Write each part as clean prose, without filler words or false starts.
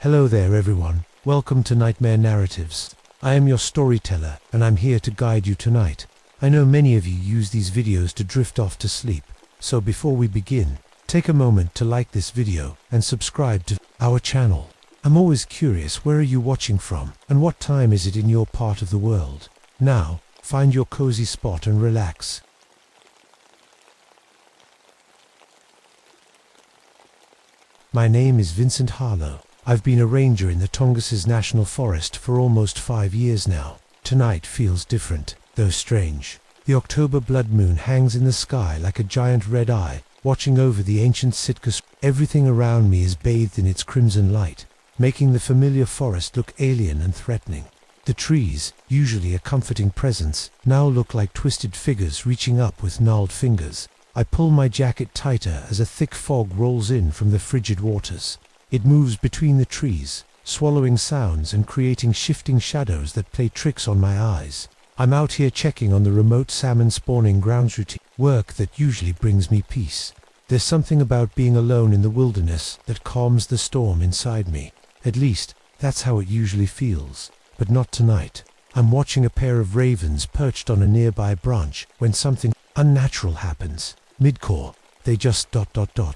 Hello there everyone, welcome to Nightmare Narratives. I am your storyteller and I'm here to guide you tonight. I know many of you use these videos to drift off to sleep, so before we begin, take a moment to like this video and subscribe to our channel. I'm always curious, where are you watching from and what time is it in your part of the world? Now, find your cozy spot and relax. My name is Vincent Harlow. I've been a ranger in the Tongas National Forest for almost 5 years now. Tonight feels different, though strange. The October blood moon hangs in the sky like a giant red eye, watching over the ancient Sitka. Everything around me is bathed in its crimson light, making the familiar forest look alien and threatening. The trees, usually a comforting presence, now look like twisted figures reaching up with gnarled fingers. I pull my jacket tighter as a thick fog rolls in from the frigid waters. It moves between the trees, swallowing sounds and creating shifting shadows that play tricks on my eyes. I'm out here checking on the remote salmon spawning grounds routine, work that usually brings me peace. There's something about being alone in the wilderness that calms the storm inside me. At least, that's how it usually feels. But not tonight. I'm watching a pair of ravens perched on a nearby branch when something unnatural happens. Mid-core, they just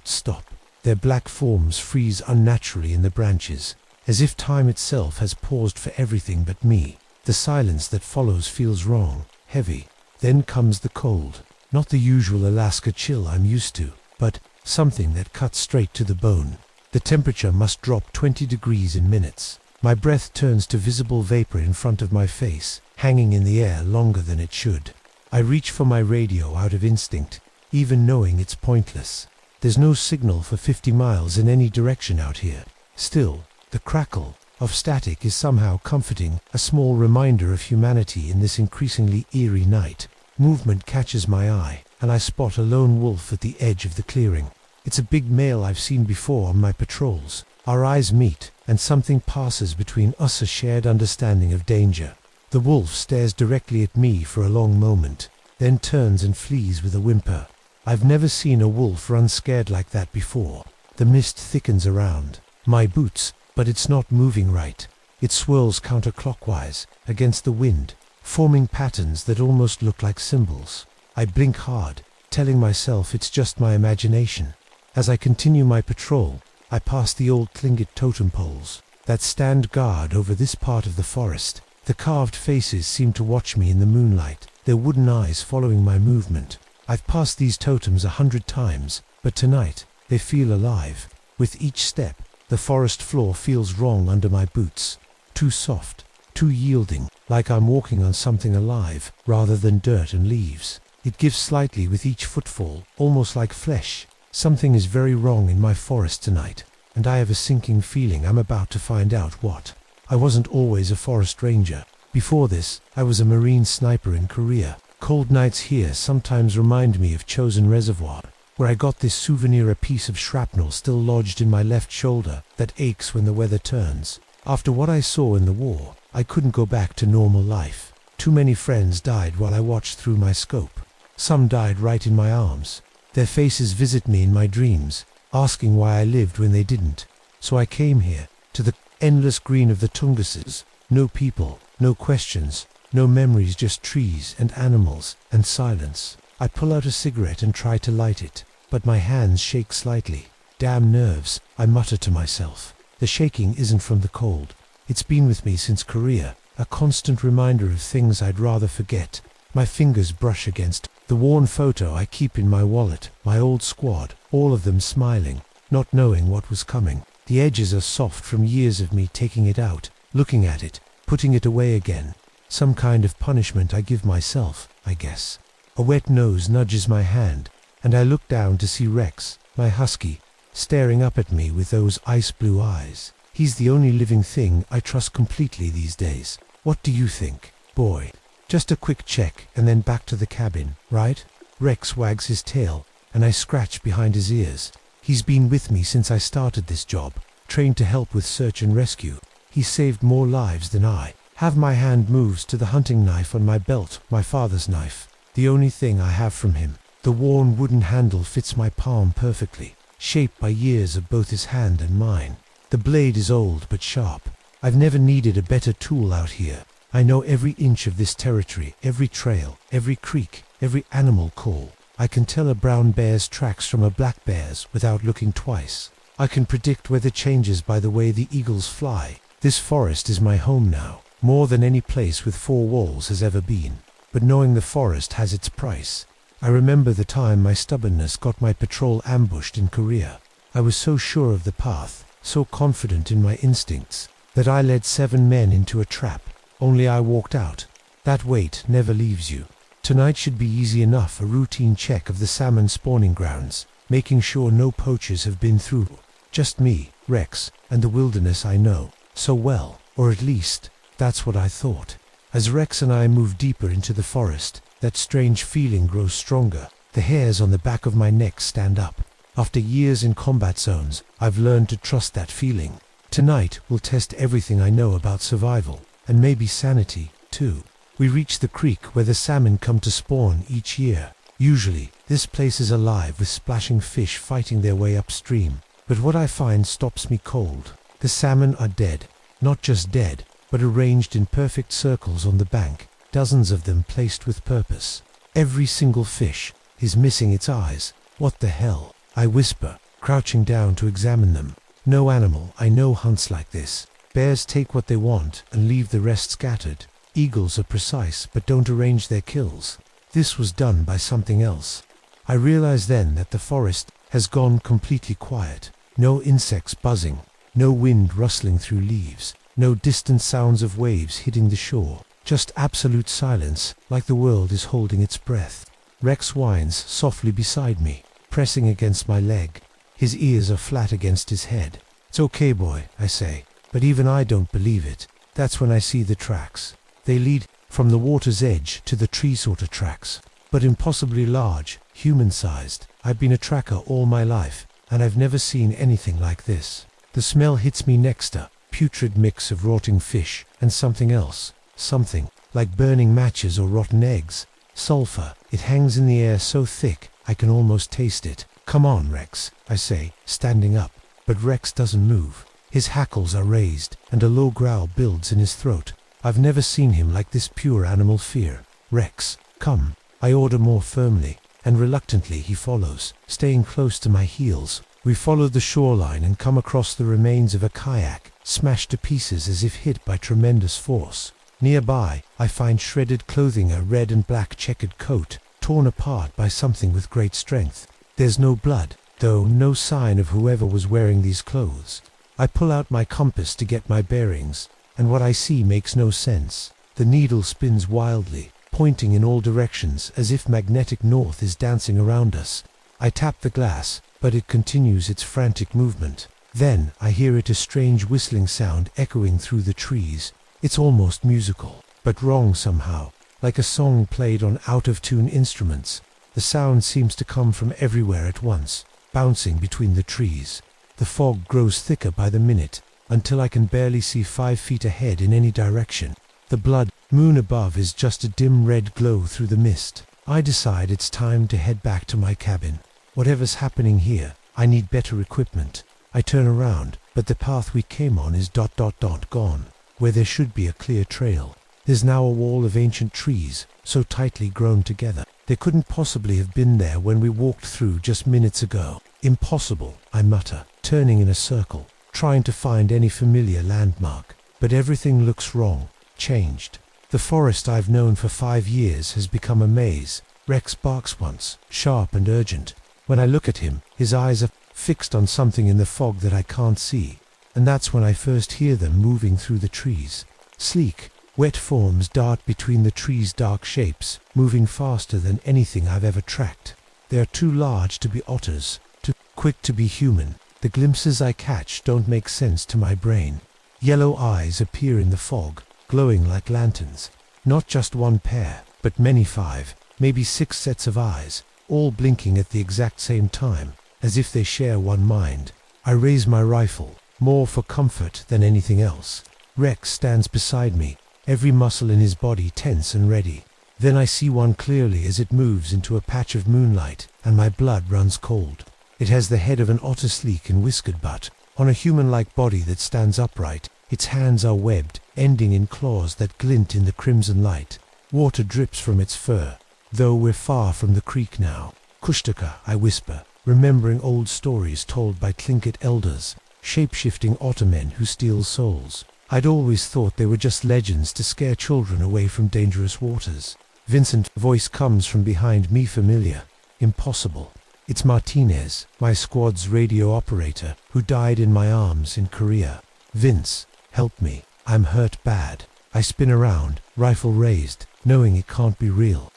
stop. Their black forms freeze unnaturally in the branches, as if time itself has paused for everything but me. The silence that follows feels wrong, heavy. Then comes the cold. Not the usual Alaska chill I'm used to, but something that cuts straight to the bone. The temperature must drop 20 degrees in minutes. My breath turns to visible vapor in front of my face, hanging in the air longer than it should. I reach for my radio out of instinct, even knowing it's pointless. There's no signal for 50 miles in any direction out here. Still, the crackle of static is somehow comforting, a small reminder of humanity in this increasingly eerie night. Movement catches my eye, and I spot a lone wolf at the edge of the clearing. It's a big male I've seen before on my patrols. Our eyes meet, and something passes between us, a shared understanding of danger. The wolf stares directly at me for a long moment, then turns and flees with a whimper. I've never seen a wolf run scared like that before. The mist thickens around my boots, but it's not moving right. It swirls counterclockwise against the wind, forming patterns that almost look like symbols. I blink hard, telling myself it's just my imagination. As I continue my patrol, I pass the old Tlingit totem poles that stand guard over this part of the forest. The carved faces seem to watch me in the moonlight, their wooden eyes following my movement. I've passed these totems 100 times, but tonight, they feel alive. With each step, the forest floor feels wrong under my boots. Too soft, too yielding, like I'm walking on something alive, rather than dirt and leaves. It gives slightly with each footfall, almost like flesh. Something is very wrong in my forest tonight, and I have a sinking feeling I'm about to find out what. I wasn't always a forest ranger. Before this, I was a marine sniper in Korea. Cold nights here sometimes remind me of Chosin Reservoir, where I got this souvenir, a piece of shrapnel still lodged in my left shoulder that aches when the weather turns. After what I saw in the war, I couldn't go back to normal life. Too many friends died while I watched through my scope. Some died right in my arms. Their faces visit me in my dreams, asking why I lived when they didn't. So I came here, to the endless green of the Tongases. No people, no questions, no memories, just trees and animals and silence. I pull out a cigarette and try to light it, but my hands shake slightly. Damn nerves, I mutter to myself. The shaking isn't from the cold. It's been with me since Korea, a constant reminder of things I'd rather forget. My fingers brush against the worn photo I keep in my wallet, my old squad, all of them smiling, not knowing what was coming. The edges are soft from years of me taking it out, looking at it, putting it away again. Some kind of punishment I give myself, I guess. A wet nose nudges my hand, and I look down to see Rex, my husky, staring up at me with those ice blue eyes. He's the only living thing I trust completely these days. What do you think, boy? Just a quick check and then back to the cabin, right? Rex wags his tail, and I scratch behind his ears. He's been with me since I started this job, trained to help with search and rescue. He's saved more lives than I have. My hand moves to the hunting knife on my belt, my father's knife. The only thing I have from him. The worn wooden handle fits my palm perfectly, shaped by years of both his hand and mine. The blade is old but sharp. I've never needed a better tool out here. I know every inch of this territory, every trail, every creek, every animal call. I can tell a brown bear's tracks from a black bear's without looking twice. I can predict weather changes by the way the eagles fly. This forest is my home now, more than any place with four walls has ever been. But knowing the forest has its price. I remember the time my stubbornness got my patrol ambushed in Korea. I was so sure of the path, so confident in my instincts, that I led 7 men into a trap. Only I walked out. That weight never leaves you. Tonight should be easy enough, a routine check of the salmon spawning grounds, making sure no poachers have been through. Just me, Rex, and the wilderness I know so well, or at least, that's what I thought. As Rex and I move deeper into the forest, that strange feeling grows stronger. The hairs on the back of my neck stand up. After years in combat zones, I've learned to trust that feeling. Tonight, we'll test everything I know about survival, and maybe sanity, too. We reach the creek where the salmon come to spawn each year. Usually, this place is alive with splashing fish fighting their way upstream. But what I find stops me cold. The salmon are dead. Not just dead, but arranged in perfect circles on the bank, dozens of them placed with purpose. Every single fish is missing its eyes. What the hell? I whisper, crouching down to examine them. No animal I know hunts like this. Bears take what they want and leave the rest scattered. Eagles are precise but don't arrange their kills. This was done by something else. I realize then that the forest has gone completely quiet. No insects buzzing, no wind rustling through leaves, no distant sounds of waves hitting the shore. Just absolute silence, like the world is holding its breath. Rex whines softly beside me, pressing against my leg. His ears are flat against his head. "It's okay, boy," I say, but even I don't believe it. That's when I see the tracks. They lead from the water's edge to the tree sorter tracks, but impossibly large, human-sized. I've been a tracker all my life, and I've never seen anything like this. The smell hits me next, a putrid mix of rotting fish and something else. Something like burning matches or rotten eggs. Sulfur. It hangs in the air so thick I can almost taste it. "Come on, Rex," I say, standing up. But Rex doesn't move. His hackles are raised, and a low growl builds in his throat. I've never seen him like this pure animal fear. "Rex, come," I order more firmly, and reluctantly he follows, staying close to my heels. We follow the shoreline and come across the remains of a kayak, smashed to pieces as if hit by tremendous force. Nearby, I find shredded clothing, a red and black checkered coat, torn apart by something with great strength. There's no blood, though, no sign of whoever was wearing these clothes. I pull out my compass to get my bearings, and what I see makes no sense. The needle spins wildly, pointing in all directions as if magnetic north is dancing around us. I tap the glass, but it continues its frantic movement. Then I hear it, a strange whistling sound echoing through the trees. It's almost musical, but wrong somehow, like a song played on out-of-tune instruments. The sound seems to come from everywhere at once, bouncing between the trees. The fog grows thicker by the minute, until I can barely see 5 feet ahead in any direction. The blood moon above is just a dim red glow through the mist. I decide it's time to head back to my cabin. Whatever's happening here, I need better equipment. I turn around, but the path we came on is gone, where there should be a clear trail. There's now a wall of ancient trees, so tightly grown together. They couldn't possibly have been there when we walked through just minutes ago. "Impossible," I mutter, turning in a circle, trying to find any familiar landmark. But everything looks wrong, changed. The forest I've known for 5 years has become a maze. Rex barks once, sharp and urgent. When I look at him, his eyes are fixed on something in the fog that I can't see. And that's when I first hear them moving through the trees. Sleek, wet forms dart between the trees' dark shapes, moving faster than anything I've ever tracked. They are too large to be otters, too quick to be human. The glimpses I catch don't make sense to my brain. Yellow eyes appear in the fog, glowing like lanterns. Not just one pair, but many, 5, maybe 6 sets of eyes, all blinking at the exact same time, as if they share one mind. I raise my rifle, more for comfort than anything else. Rex stands beside me, every muscle in his body tense and ready. Then I see one clearly as it moves into a patch of moonlight, and my blood runs cold. It has the head of an otter, sleek and whiskered, but on a human-like body that stands upright. Its hands are webbed, ending in claws that glint in the crimson light. Water drips from its fur, though we're far from the creek now. Kushtaka, I whisper, remembering old stories told by Tlingit elders, shape-shifting ottomen who steal souls. I'd always thought they were just legends to scare children away from dangerous waters. Vincent's voice comes from behind me, familiar. Impossible. It's Martinez, my squad's radio operator, who died in my arms in Korea. Vince, help me. I'm hurt bad. I spin around, rifle raised, knowing it can't be real.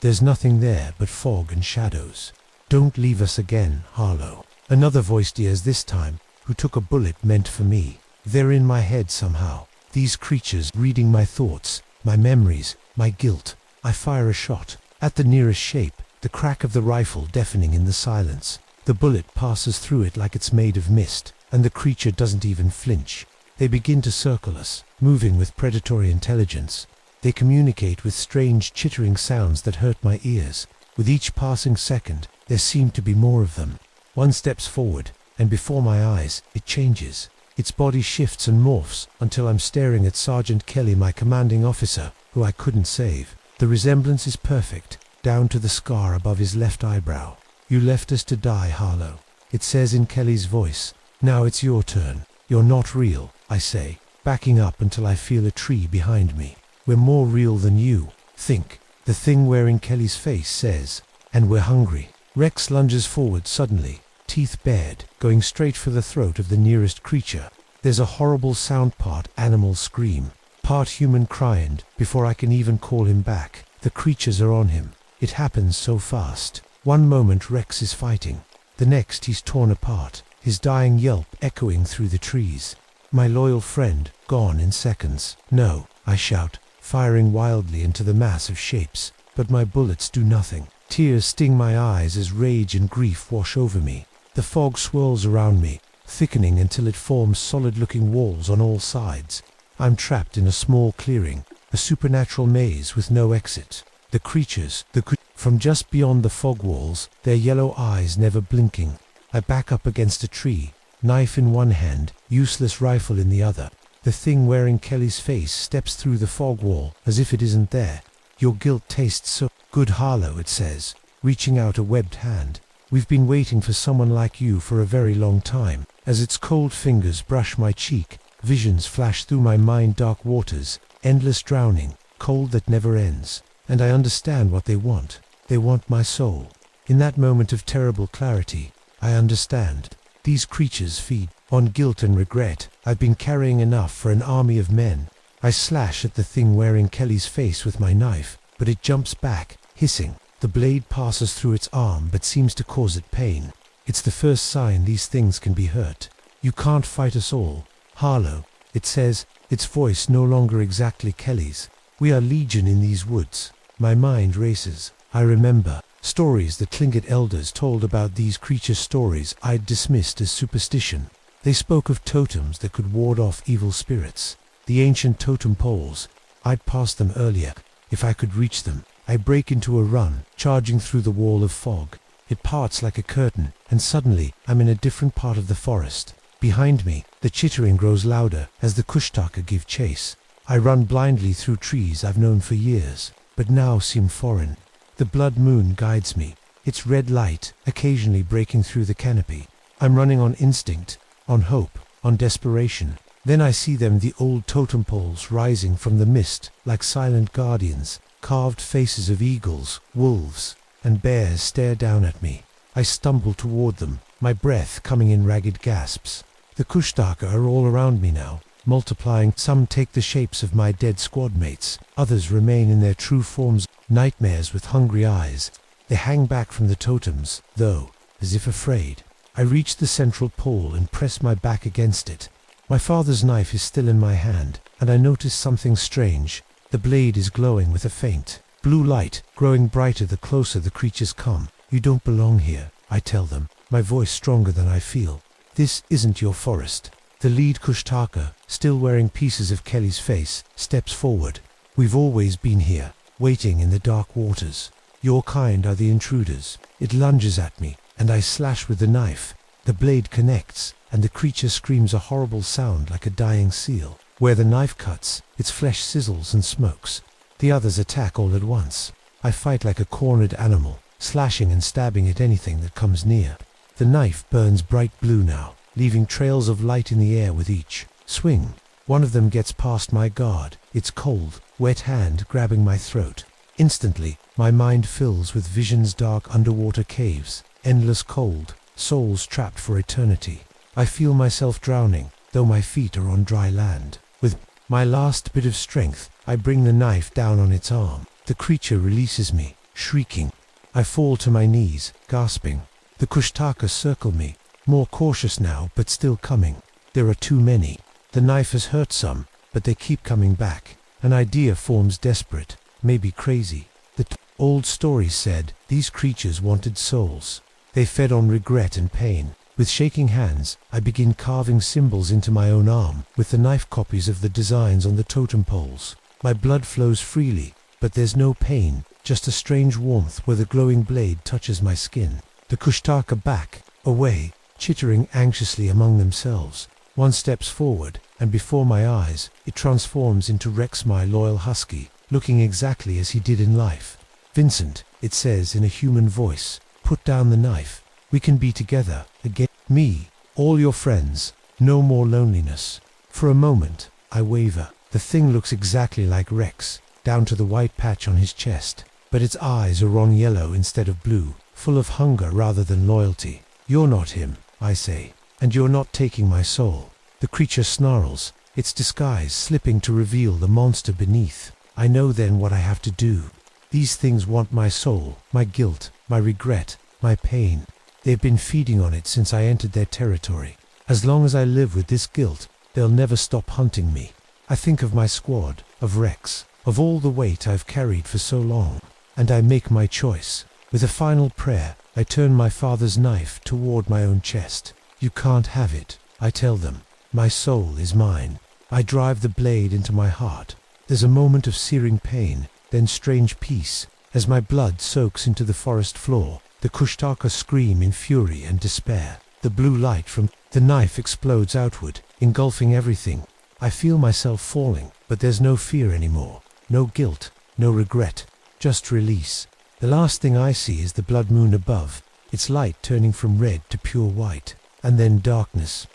There's nothing there but fog and shadows. Don't leave us again, Harlow. Another voice dares this time, who took a bullet meant for me. They're in my head somehow. These creatures reading my thoughts, my memories, my guilt. I fire a shot. At the nearest shape, the crack of the rifle deafening in the silence. The bullet passes through it like it's made of mist, and the creature doesn't even flinch. They begin to circle us, moving with predatory intelligence. They communicate with strange chittering sounds that hurt my ears. With each passing second, there seem to be more of them. One steps forward, and before my eyes, it changes. Its body shifts and morphs until I'm staring at Sergeant Kelly, my commanding officer, who I couldn't save. The resemblance is perfect, down to the scar above his left eyebrow. You left us to die, Harlow, it says in Kelly's voice. Now it's your turn. You're not real, I say, backing up until I feel a tree behind me. We're more real than you. Think, the thing wearing Kelly's face says, and we're hungry. Rex lunges forward suddenly, teeth bared, going straight for the throat of the nearest creature. There's a horrible sound, part animal scream, part human cry, and before I can even call him back, the creatures are on him. It happens so fast. One moment Rex is fighting, the next he's torn apart, his dying yelp echoing through the trees. My loyal friend, gone in seconds. No, I shout, firing wildly into the mass of shapes, but my bullets do nothing. Tears sting my eyes as rage and grief wash over me. The fog swirls around me, thickening until it forms solid-looking walls on all sides. I'm trapped in a small clearing, a supernatural maze with no exit. The creatures, from just beyond the fog walls, their yellow eyes never blinking. I back up against a tree, knife in one hand, useless rifle in the other. The thing wearing Kelly's face steps through the fog wall as if it isn't there. Your guilt tastes so good, Harlow, it says, reaching out a webbed hand. We've been waiting for someone like you for a very long time. As its cold fingers brush my cheek, visions flash through my mind, dark waters, endless drowning, cold that never ends. And I understand what they want. They want my soul. In that moment of terrible clarity, I understand. These creatures feed on guilt and regret. I've been carrying enough for an army of men. I slash at the thing wearing Kelly's face with my knife, but it jumps back, hissing. The blade passes through its arm but seems to cause it pain. It's the first sign these things can be hurt. You can't fight us all, Harlow, it says, its voice no longer exactly Kelly's. We are legion in these woods. My mind races. I remember stories the Tlingit elders told about these creatures, stories I'd dismissed as superstition. They spoke of totems that could ward off evil spirits. The ancient totem poles. I'd passed them earlier. If I could reach them, I break into a run, charging through the wall of fog. It parts like a curtain, and suddenly I'm in a different part of the forest. Behind me, the chittering grows louder as the Kushtaka give chase. I run blindly through trees I've known for years, but now seem foreign. The blood moon guides me, its red light occasionally breaking through the canopy. I'm running on instinct, on hope, on desperation. Then I see them, the old totem poles rising from the mist like silent guardians. Carved faces of eagles, wolves, and bears stare down at me. I stumble toward them, my breath coming in ragged gasps. The Kushtaka are all around me now, multiplying. Some take the shapes of my dead squad mates, others remain in their true forms, nightmares with hungry eyes. They hang back from the totems, though, as if afraid. I reach the central pole and press my back against it. My father's knife is still in my hand, and I notice something strange. The blade is glowing with a faint blue light, growing brighter the closer the creatures come. You don't belong here, I tell them, my voice stronger than I feel. This isn't your forest. The lead Kushtaka, still wearing pieces of Kelly's face, steps forward. We've always been here, waiting in the dark waters. Your kind are the intruders. It lunges at me, and I slash with the knife. The blade connects, and the creature screams a horrible sound like a dying seal. Where the knife cuts, its flesh sizzles and smokes. The others attack all at once. I fight like a cornered animal, slashing and stabbing at anything that comes near. The knife burns bright blue now, leaving trails of light in the air with each swing. One of them gets past my guard, its cold, wet hand grabbing my throat. Instantly, my mind fills with visions: dark underwater caves, endless cold, souls trapped for eternity. I feel myself drowning, though my feet are on dry land. With my last bit of strength, I bring the knife down on its arm. The creature releases me, shrieking. I fall to my knees, gasping. The Kushtaka circle me, more cautious now, but still coming. There are too many. The knife has hurt some, but they keep coming back. An idea forms, desperate, maybe crazy. The old story said these creatures wanted souls. They fed on regret and pain. With shaking hands, I begin carving symbols into my own arm, with the knife copies of the designs on the totem poles. My blood flows freely, but there's no pain, just a strange warmth where the glowing blade touches my skin. The Kushtaka back, away, chittering anxiously among themselves. One steps forward, and before my eyes, it transforms into Rex, my loyal husky, looking exactly as he did in life. "Vincent," it says in a human voice, "put down the knife. We can be together again. Me, all your friends, no more loneliness." For a moment, I waver. The thing looks exactly like Rex, down to the white patch on his chest, but its eyes are wrong yellow instead of blue, full of hunger rather than loyalty. "You're not him," I say, "and you're not taking my soul." The creature snarls, its disguise slipping to reveal the monster beneath. I know then what I have to do. These things want my soul, my guilt, my regret, my pain. They've been feeding on it since I entered their territory. As long as I live with this guilt, they'll never stop hunting me. I think of my squad, of Rex, of all the weight I've carried for so long, and I make my choice. With a final prayer, I turn my father's knife toward my own chest. "You can't have it," I tell them. "My soul is mine." I drive the blade into my heart. There's a moment of searing pain, then strange peace. As my blood soaks into the forest floor, the Kushtaka scream in fury and despair. The blue light from the knife explodes outward, engulfing everything. I feel myself falling, but there's no fear anymore. No guilt, no regret, just release. The last thing I see is the blood moon above, its light turning from red to pure white, and then darkness.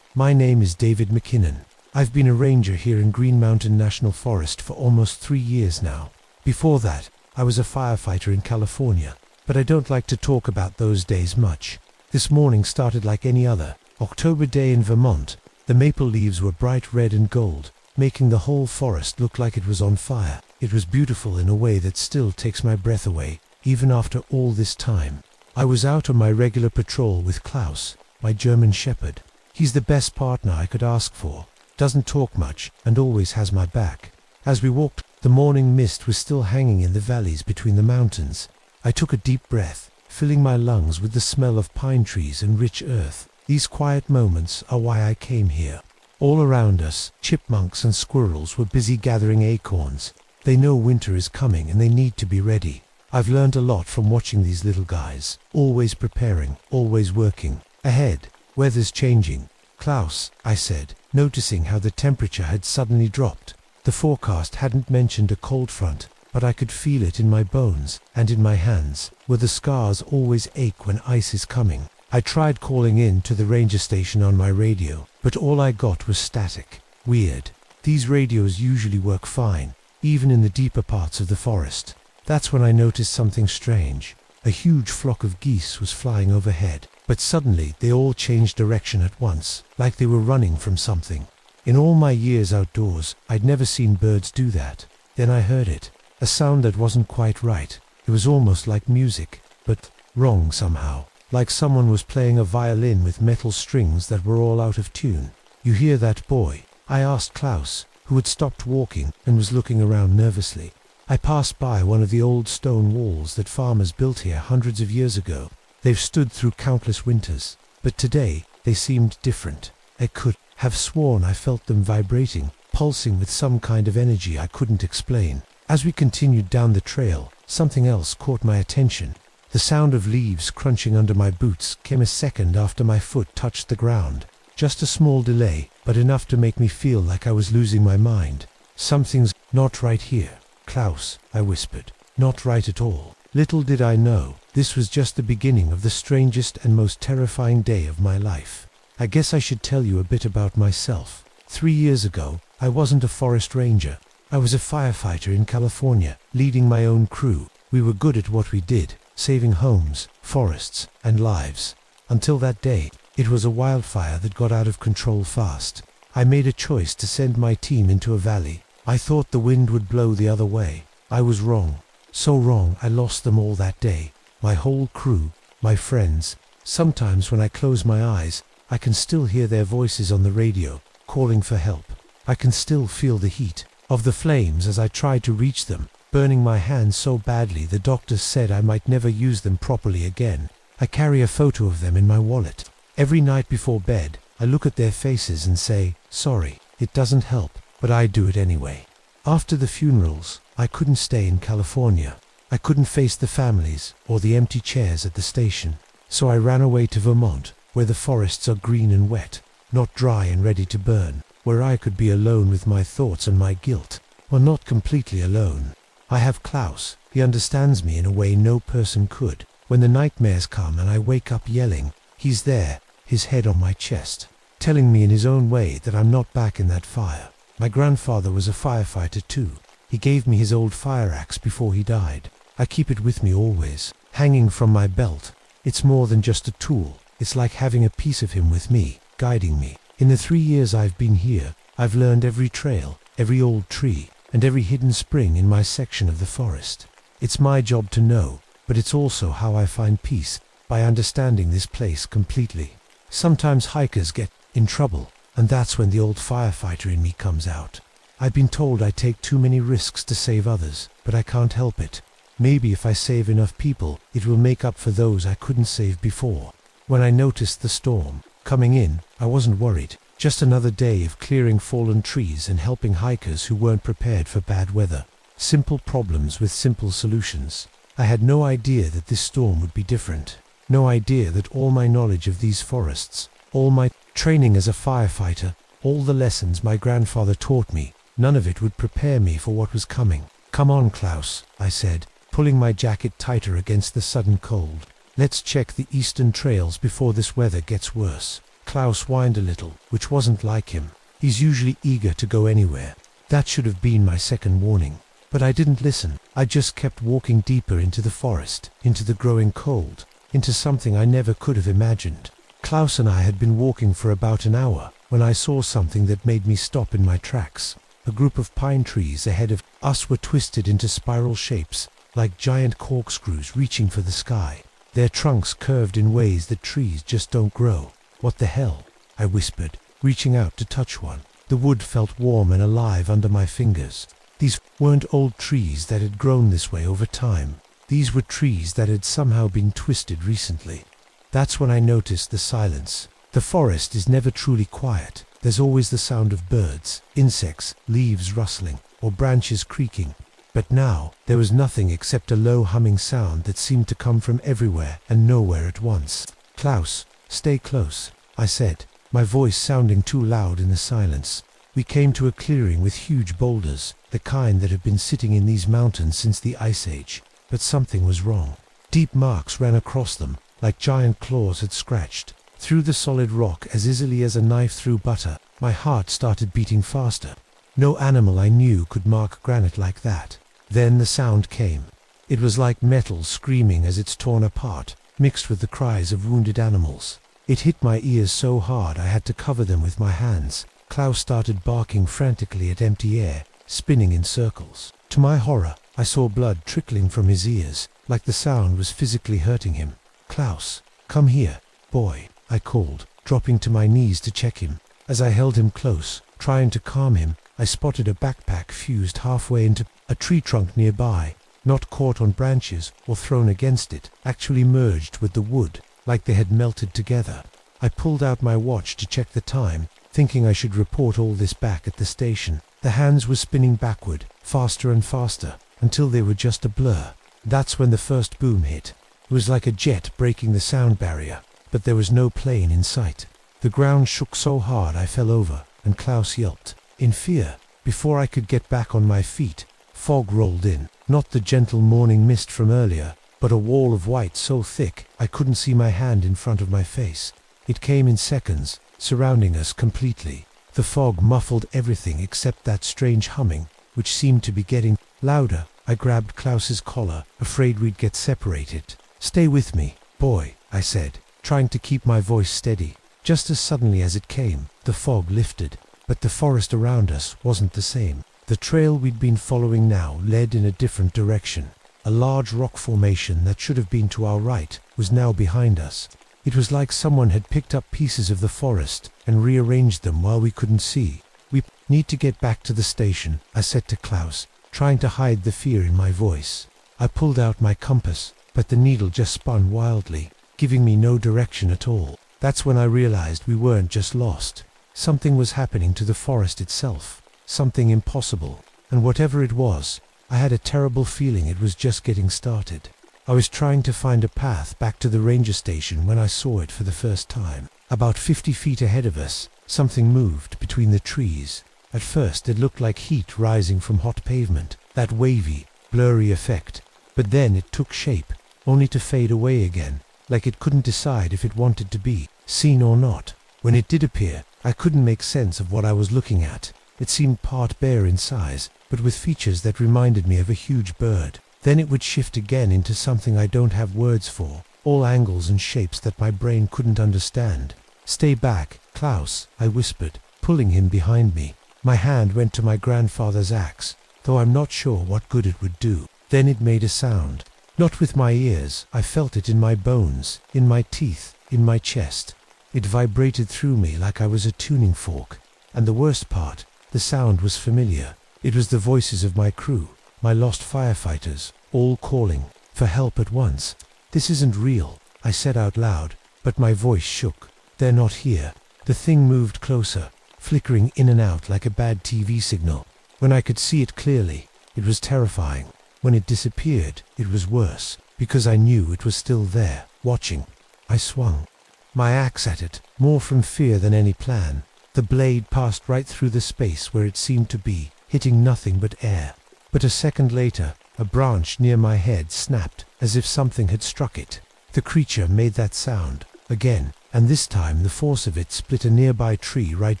My name is David McKinnon. I've been a ranger here in Green Mountain National Forest for almost 3 years now. Before that, I was a firefighter in California, but I don't like to talk about those days much. This morning started like any other October day in Vermont. The maple leaves were bright red and gold, making the whole forest look like it was on fire. It was beautiful in a way that still takes my breath away, even after all this time. I was out on my regular patrol with Klaus, my German shepherd. He's the best partner I could ask for. Doesn't talk much and always has my back. As we walked, the morning mist was still hanging in the valleys between the mountains. I took a deep breath, filling my lungs with the smell of pine trees and rich earth. These quiet moments are why I came here. All around us, chipmunks and squirrels were busy gathering acorns. They know winter is coming and they need to be ready. I've learned a lot from watching these little guys, always preparing, always working. Ahead, weather's changing. "Klaus," I said, noticing how the temperature had suddenly dropped. The forecast hadn't mentioned a cold front, but I could feel it in my bones and in my hands, where the scars always ache when ice is coming. I tried calling in to the ranger station on my radio, but all I got was static. Weird. These radios usually work fine, even in the deeper parts of the forest. That's when I noticed something strange. A huge flock of geese was flying overhead, but suddenly they all changed direction at once, like they were running from something. In all my years outdoors, I'd never seen birds do that. Then I heard it, a sound that wasn't quite right. It was almost like music, but wrong somehow, like someone was playing a violin with metal strings that were all out of tune. "You hear that, boy?" I asked Klaus, who had stopped walking and was looking around nervously. I passed by one of the old stone walls that farmers built here hundreds of years ago. They've stood through countless winters, but today they seemed different. I could have sworn I felt them vibrating, pulsing with some kind of energy I couldn't explain. As we continued down the trail, something else caught my attention. The sound of leaves crunching under my boots came a second after my foot touched the ground. Just a small delay, but enough to make me feel like I was losing my mind. Something's not right here, Klaus, I whispered. Not right at all. Little did I know, this was just the beginning of the strangest and most terrifying day of my life. I guess I should tell you a bit about myself. 3 years ago, I wasn't a forest ranger. I was a firefighter in California, leading my own crew. We were good at what we did, saving homes, forests, and lives. Until that day, it was a wildfire that got out of control fast. I made a choice to send my team into a valley. I thought the wind would blow the other way. I was wrong. So wrong I lost them all that day. My whole crew, my friends. Sometimes when I close my eyes, I can still hear their voices on the radio, calling for help. I can still feel the heat of the flames as I tried to reach them, burning my hands so badly the doctors said I might never use them properly again. I carry a photo of them in my wallet. Every night before bed, I look at their faces and say, sorry, it doesn't help, but I do it anyway. After the funerals, I couldn't stay in California. I couldn't face the families or the empty chairs at the station. So I ran away to Vermont, where the forests are green and wet, not dry and ready to burn, where I could be alone with my thoughts and my guilt. Well, not completely alone. I have Klaus. He understands me in a way no person could. When the nightmares come and I wake up yelling, he's there, his head on my chest, telling me in his own way that I'm not back in that fire. My grandfather was a firefighter too. He gave me his old fire axe before he died. I keep it with me always, hanging from my belt. It's more than just a tool. It's like having a piece of him with me, guiding me. In the 3 years I've been here, I've learned every trail, every old tree, and every hidden spring in my section of the forest. It's my job to know, but it's also how I find peace, by understanding this place completely. Sometimes hikers get in trouble, and that's when the old firefighter in me comes out. I've been told I take too many risks to save others, but I can't help it. Maybe if I save enough people, it will make up for those I couldn't save before. When I noticed the storm coming in, I wasn't worried. Just another day of clearing fallen trees and helping hikers who weren't prepared for bad weather. Simple problems with simple solutions. I had no idea that this storm would be different. No idea that all my knowledge of these forests, all my training as a firefighter, all the lessons my grandfather taught me, none of it would prepare me for what was coming. Come on, Klaus, I said, pulling my jacket tighter against the sudden cold. Let's check the eastern trails before this weather gets worse. Klaus whined a little, which wasn't like him. He's usually eager to go anywhere. That should have been my second warning. But I didn't listen. I just kept walking deeper into the forest, into the growing cold, into something I never could have imagined. Klaus and I had been walking for about an hour when I saw something that made me stop in my tracks. A group of pine trees ahead of us were twisted into spiral shapes, like giant corkscrews reaching for the sky. Their trunks curved in ways that trees just don't grow. What the hell? I whispered, reaching out to touch one. The wood felt warm and alive under my fingers. These weren't old trees that had grown this way over time. These were trees that had somehow been twisted recently. That's when I noticed the silence. The forest is never truly quiet. There's always the sound of birds, insects, leaves rustling, or branches creaking. But now, there was nothing except a low humming sound that seemed to come from everywhere and nowhere at once. Klaus, stay close, I said, my voice sounding too loud in the silence. We came to a clearing with huge boulders, the kind that have been sitting in these mountains since the Ice Age. But something was wrong. Deep marks ran across them, like giant claws had scratched through the solid rock as easily as a knife through butter. My heart started beating faster. No animal I knew could mark granite like that. Then the sound came. It was like metal screaming as it's torn apart, mixed with the cries of wounded animals. It hit my ears so hard I had to cover them with my hands. Klaus started barking frantically at empty air, spinning in circles. To my horror, I saw blood trickling from his ears, like the sound was physically hurting him. Klaus, come here, boy, I called, dropping to my knees to check him. As I held him close, trying to calm him, I spotted a backpack fused halfway into a tree trunk nearby, not caught on branches or thrown against it, actually merged with the wood, like they had melted together. I pulled out my watch to check the time, thinking I should report all this back at the station. The hands were spinning backward, faster and faster, until they were just a blur. That's when the first boom hit. It was like a jet breaking the sound barrier, but there was no plane in sight. The ground shook so hard I fell over, and Klaus yelped in fear. Before I could get back on my feet, fog rolled in, not the gentle morning mist from earlier, but a wall of white so thick I couldn't see my hand in front of my face. It came in seconds, surrounding us completely. The fog muffled everything except that strange humming, which seemed to be getting louder. I grabbed Klaus's collar, afraid we'd get separated. "Stay with me, boy," I said, trying to keep my voice steady. Just as suddenly as it came, the fog lifted, but the forest around us wasn't the same. The trail we'd been following now led in a different direction. A large rock formation that should have been to our right was now behind us. It was like someone had picked up pieces of the forest and rearranged them while we couldn't see. "We need to get back to the station," I said to Klaus, trying to hide the fear in my voice. I pulled out my compass, but the needle just spun wildly, giving me no direction at all. That's when I realized we weren't just lost. Something was happening to the forest itself, something impossible, and whatever it was, I had a terrible feeling it was just getting started. I was trying to find a path back to the ranger station when I saw it for the first time. About 50 feet ahead of us, something moved between the trees. At first it looked like heat rising from hot pavement, that wavy, blurry effect. But then it took shape, only to fade away again, like it couldn't decide if it wanted to be seen or not. When it did appear, I couldn't make sense of what I was looking at. It seemed part bear in size, but with features that reminded me of a huge bird. Then it would shift again into something I don't have words for, all angles and shapes that my brain couldn't understand. "Stay back, Klaus," I whispered, pulling him behind me. My hand went to my grandfather's axe, though I'm not sure what good it would do. Then it made a sound. Not with my ears, I felt it in my bones, in my teeth, in my chest. It vibrated through me like I was a tuning fork. And the worst part, the sound was familiar. It was the voices of my crew, my lost firefighters, all calling for help at once. "This isn't real," I said out loud, but my voice shook. "They're not here." The thing moved closer, flickering in and out like a bad TV signal. When I could see it clearly, it was terrifying. When it disappeared, it was worse, because I knew it was still there, watching. I swung my axe at it, more from fear than any plan. The blade passed right through the space where it seemed to be, hitting nothing but air. But a second later, a branch near my head snapped, as if something had struck it. The creature made that sound again, and this time the force of it split a nearby tree right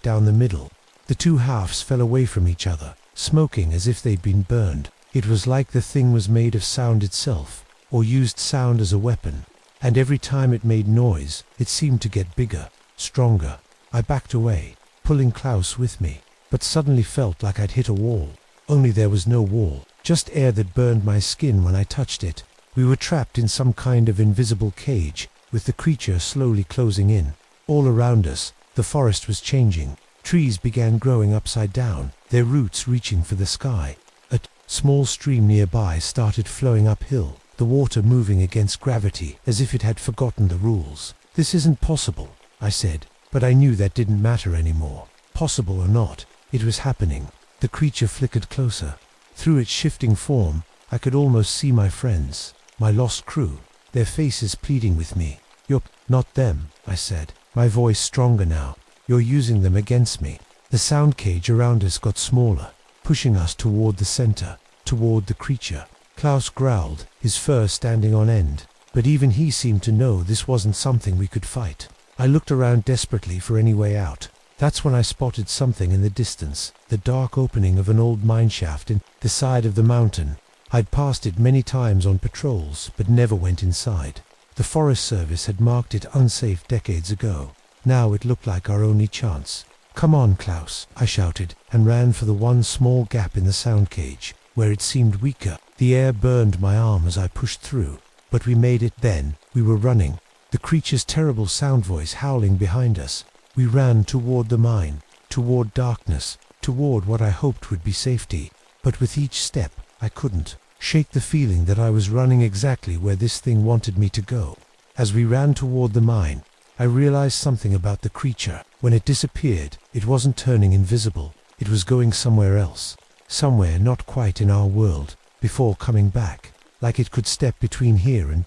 down the middle. The two halves fell away from each other, smoking as if they'd been burned. It was like the thing was made of sound itself, or used sound as a weapon. And every time it made noise, it seemed to get bigger, stronger. I backed away, pulling Klaus with me, but suddenly felt like I'd hit a wall. Only there was no wall, just air that burned my skin when I touched it. We were trapped in some kind of invisible cage, with the creature slowly closing in. All around us, the forest was changing. Trees began growing upside down, their roots reaching for the sky. A small stream nearby started flowing uphill, the water moving against gravity, as if it had forgotten the rules. "This isn't possible," I said, but I knew that didn't matter anymore. Possible or not, it was happening. The creature flickered closer. Through its shifting form, I could almost see my friends, my lost crew, their faces pleading with me. "You're not them," I said, my voice stronger now. "You're using them against me." The sound cage around us got smaller, pushing us toward the center, toward the creature. Klaus growled, his fur standing on end, but even he seemed to know this wasn't something we could fight. I looked around desperately for any way out. That's when I spotted something in the distance, the dark opening of an old mineshaft in the side of the mountain. I'd passed it many times on patrols, but never went inside. The Forest Service had marked it unsafe decades ago. Now it looked like our only chance. "Come on, Klaus," I shouted, and ran for the one small gap in the sound cage, where it seemed weaker. The air burned my arm as I pushed through, but we made it then. We were running, the creature's terrible sound voice howling behind us. We ran toward the mine, toward darkness, toward what I hoped would be safety. But with each step, I couldn't shake the feeling that I was running exactly where this thing wanted me to go. As we ran toward the mine, I realized something about the creature. When it disappeared, it wasn't turning invisible. It was going somewhere else, somewhere not quite in our world, before coming back, like it could step between here and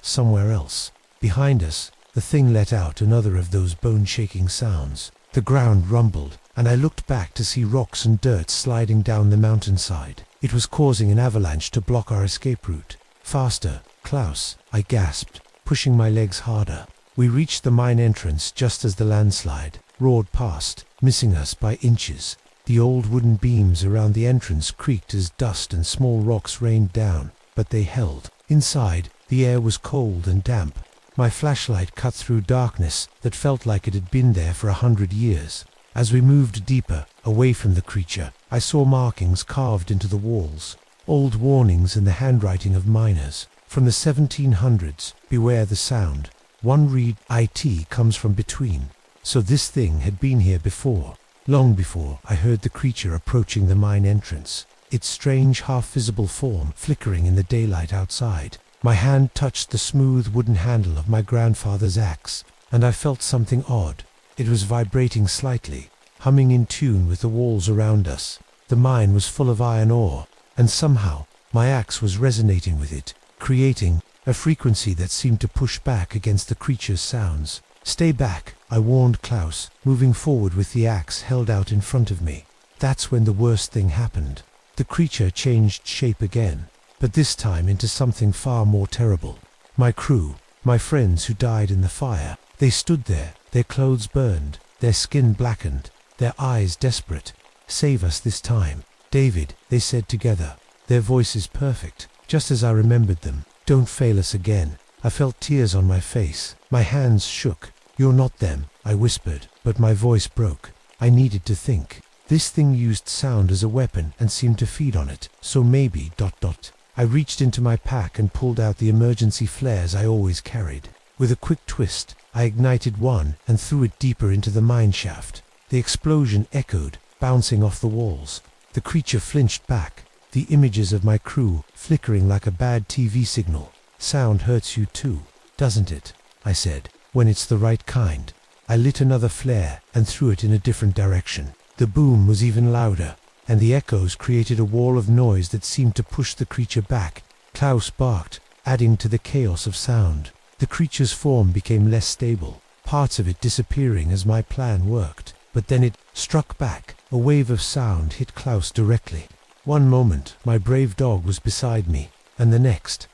somewhere else. Behind us, the thing let out another of those bone-shaking sounds. The ground rumbled, and I looked back to see rocks and dirt sliding down the mountainside. It was causing an avalanche to block our escape route. Faster, Klaus, I gasped, pushing my legs harder. We reached the mine entrance just as the landslide roared past, missing us by inches. The old wooden beams around the entrance creaked as dust and small rocks rained down, but they held. Inside, the air was cold and damp. My flashlight cut through darkness that felt like it had been there for 100 years. As we moved deeper, away from the creature, I saw markings carved into the walls, old warnings in the handwriting of miners. From the 1700s, beware the sound. One read, "IT comes from between." So this thing had been here before. Long before I heard the creature approaching the mine entrance, its strange half-visible form flickering in the daylight outside. My hand touched the smooth wooden handle of my grandfather's axe, and I felt something odd. It was vibrating slightly, humming in tune with the walls around us. The mine was full of iron ore, and somehow my axe was resonating with it, creating a frequency that seemed to push back against the creature's sounds. "Stay back," I warned Klaus, moving forward with the axe held out in front of me. That's when the worst thing happened. The creature changed shape again, but this time into something far more terrible. My crew, my friends who died in the fire, they stood there, their clothes burned, their skin blackened, their eyes desperate. "Save us this time, David," they said together, their voices perfect, just as I remembered them. "Don't fail us again." I felt tears on my face. My hands shook. "You're not them," I whispered, but my voice broke. I needed to think. This thing used sound as a weapon and seemed to feed on it, so maybe... I reached into my pack and pulled out the emergency flares I always carried. With a quick twist, I ignited one and threw it deeper into the mine shaft. The explosion echoed, bouncing off the walls. The creature flinched back, the images of my crew flickering like a bad TV signal. "Sound hurts you too, doesn't it?" I said. "When it's the right kind." I lit another flare and threw it in a different direction. The boom was even louder, and the echoes created a wall of noise that seemed to push the creature back. Klaus barked, adding to the chaos of sound. The creature's form became less stable, parts of it disappearing as my plan worked. But then it struck back. A wave of sound hit Klaus directly. One moment, my brave dog was beside me, and the next,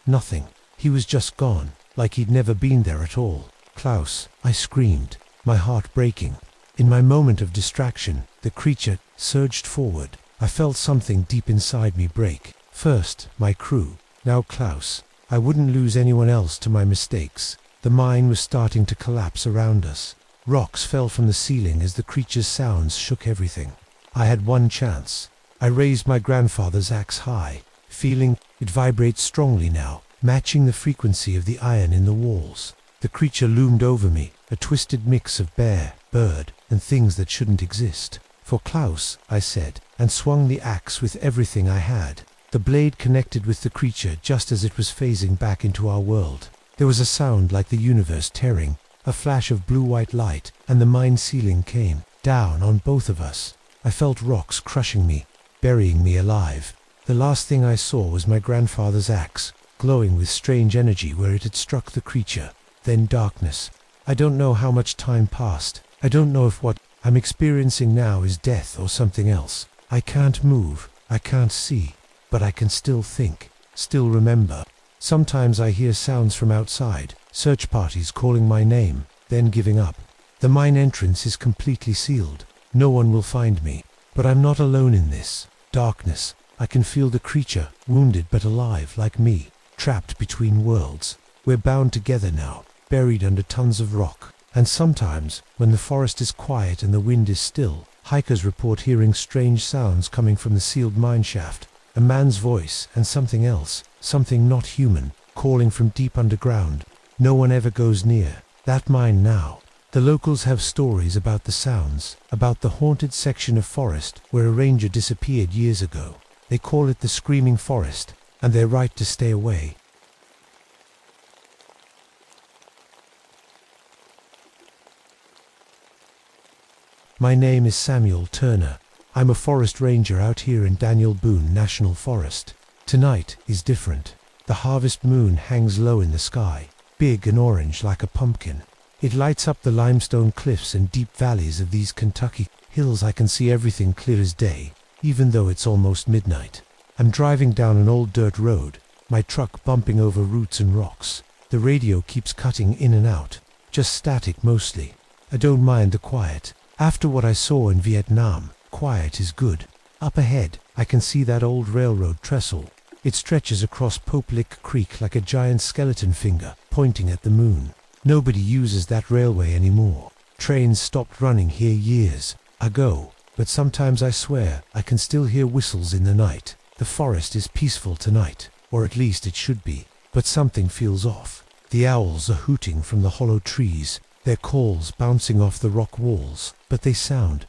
nothing. He was just gone, like he'd never been there at all. "Klaus," I screamed, my heart breaking. In my moment of distraction, the creature surged forward. I felt something deep inside me break. First, my crew. Now Klaus. I wouldn't lose anyone else to my mistakes. The mine was starting to collapse around us. Rocks fell from the ceiling as the creature's sounds shook everything. I had one chance. I raised my grandfather's axe high, feeling it vibrate strongly now, matching the frequency of the iron in the walls. The creature loomed over me, a twisted mix of bear, bird, and things that shouldn't exist. "For Klaus," I said, and swung the axe with everything I had. The blade connected with the creature just as it was phasing back into our world. There was a sound like the universe tearing, a flash of blue-white light, and the mine ceiling came down on both of us. I felt rocks crushing me, burying me alive. The last thing I saw was my grandfather's axe, glowing with strange energy where it had struck the creature. Then darkness. I don't know how much time passed. I don't know if what I'm experiencing now is death or something else. I can't move, I can't see, but I can still think, still remember. Sometimes I hear sounds from outside, search parties calling my name, then giving up. The mine entrance is completely sealed. No one will find me. But I'm not alone in this darkness. I can feel the creature, wounded but alive like me, trapped between worlds. We're bound together now, buried under tons of rock. And sometimes, when the forest is quiet and the wind is still, hikers report hearing strange sounds coming from the sealed mine shaft. A man's voice and something else, something not human, calling from deep underground. No one ever goes near that mine now. The locals have stories about the sounds, about the haunted section of forest where a ranger disappeared years ago. They call it the Screaming Forest, and they're right to stay away. My name is Samuel Turner. I'm a forest ranger out here in Daniel Boone National Forest. Tonight is different. The harvest moon hangs low in the sky, big and orange like a pumpkin. It lights up the limestone cliffs and deep valleys of these Kentucky hills. I can see everything clear as day, even though it's almost midnight. I'm driving down an old dirt road, my truck bumping over roots and rocks. The radio keeps cutting in and out, just static mostly. I don't mind the quiet. After what I saw in Vietnam, quiet is good. Up ahead, I can see that old railroad trestle. It stretches across Pope Lick Creek like a giant skeleton finger, pointing at the moon. Nobody uses that railway anymore. Trains stopped running here years ago, but sometimes I swear I can still hear whistles in the night. The forest is peaceful tonight, or at least it should be, but something feels off. The owls are hooting from the hollow trees, their calls bouncing off the rock walls, but they sound ...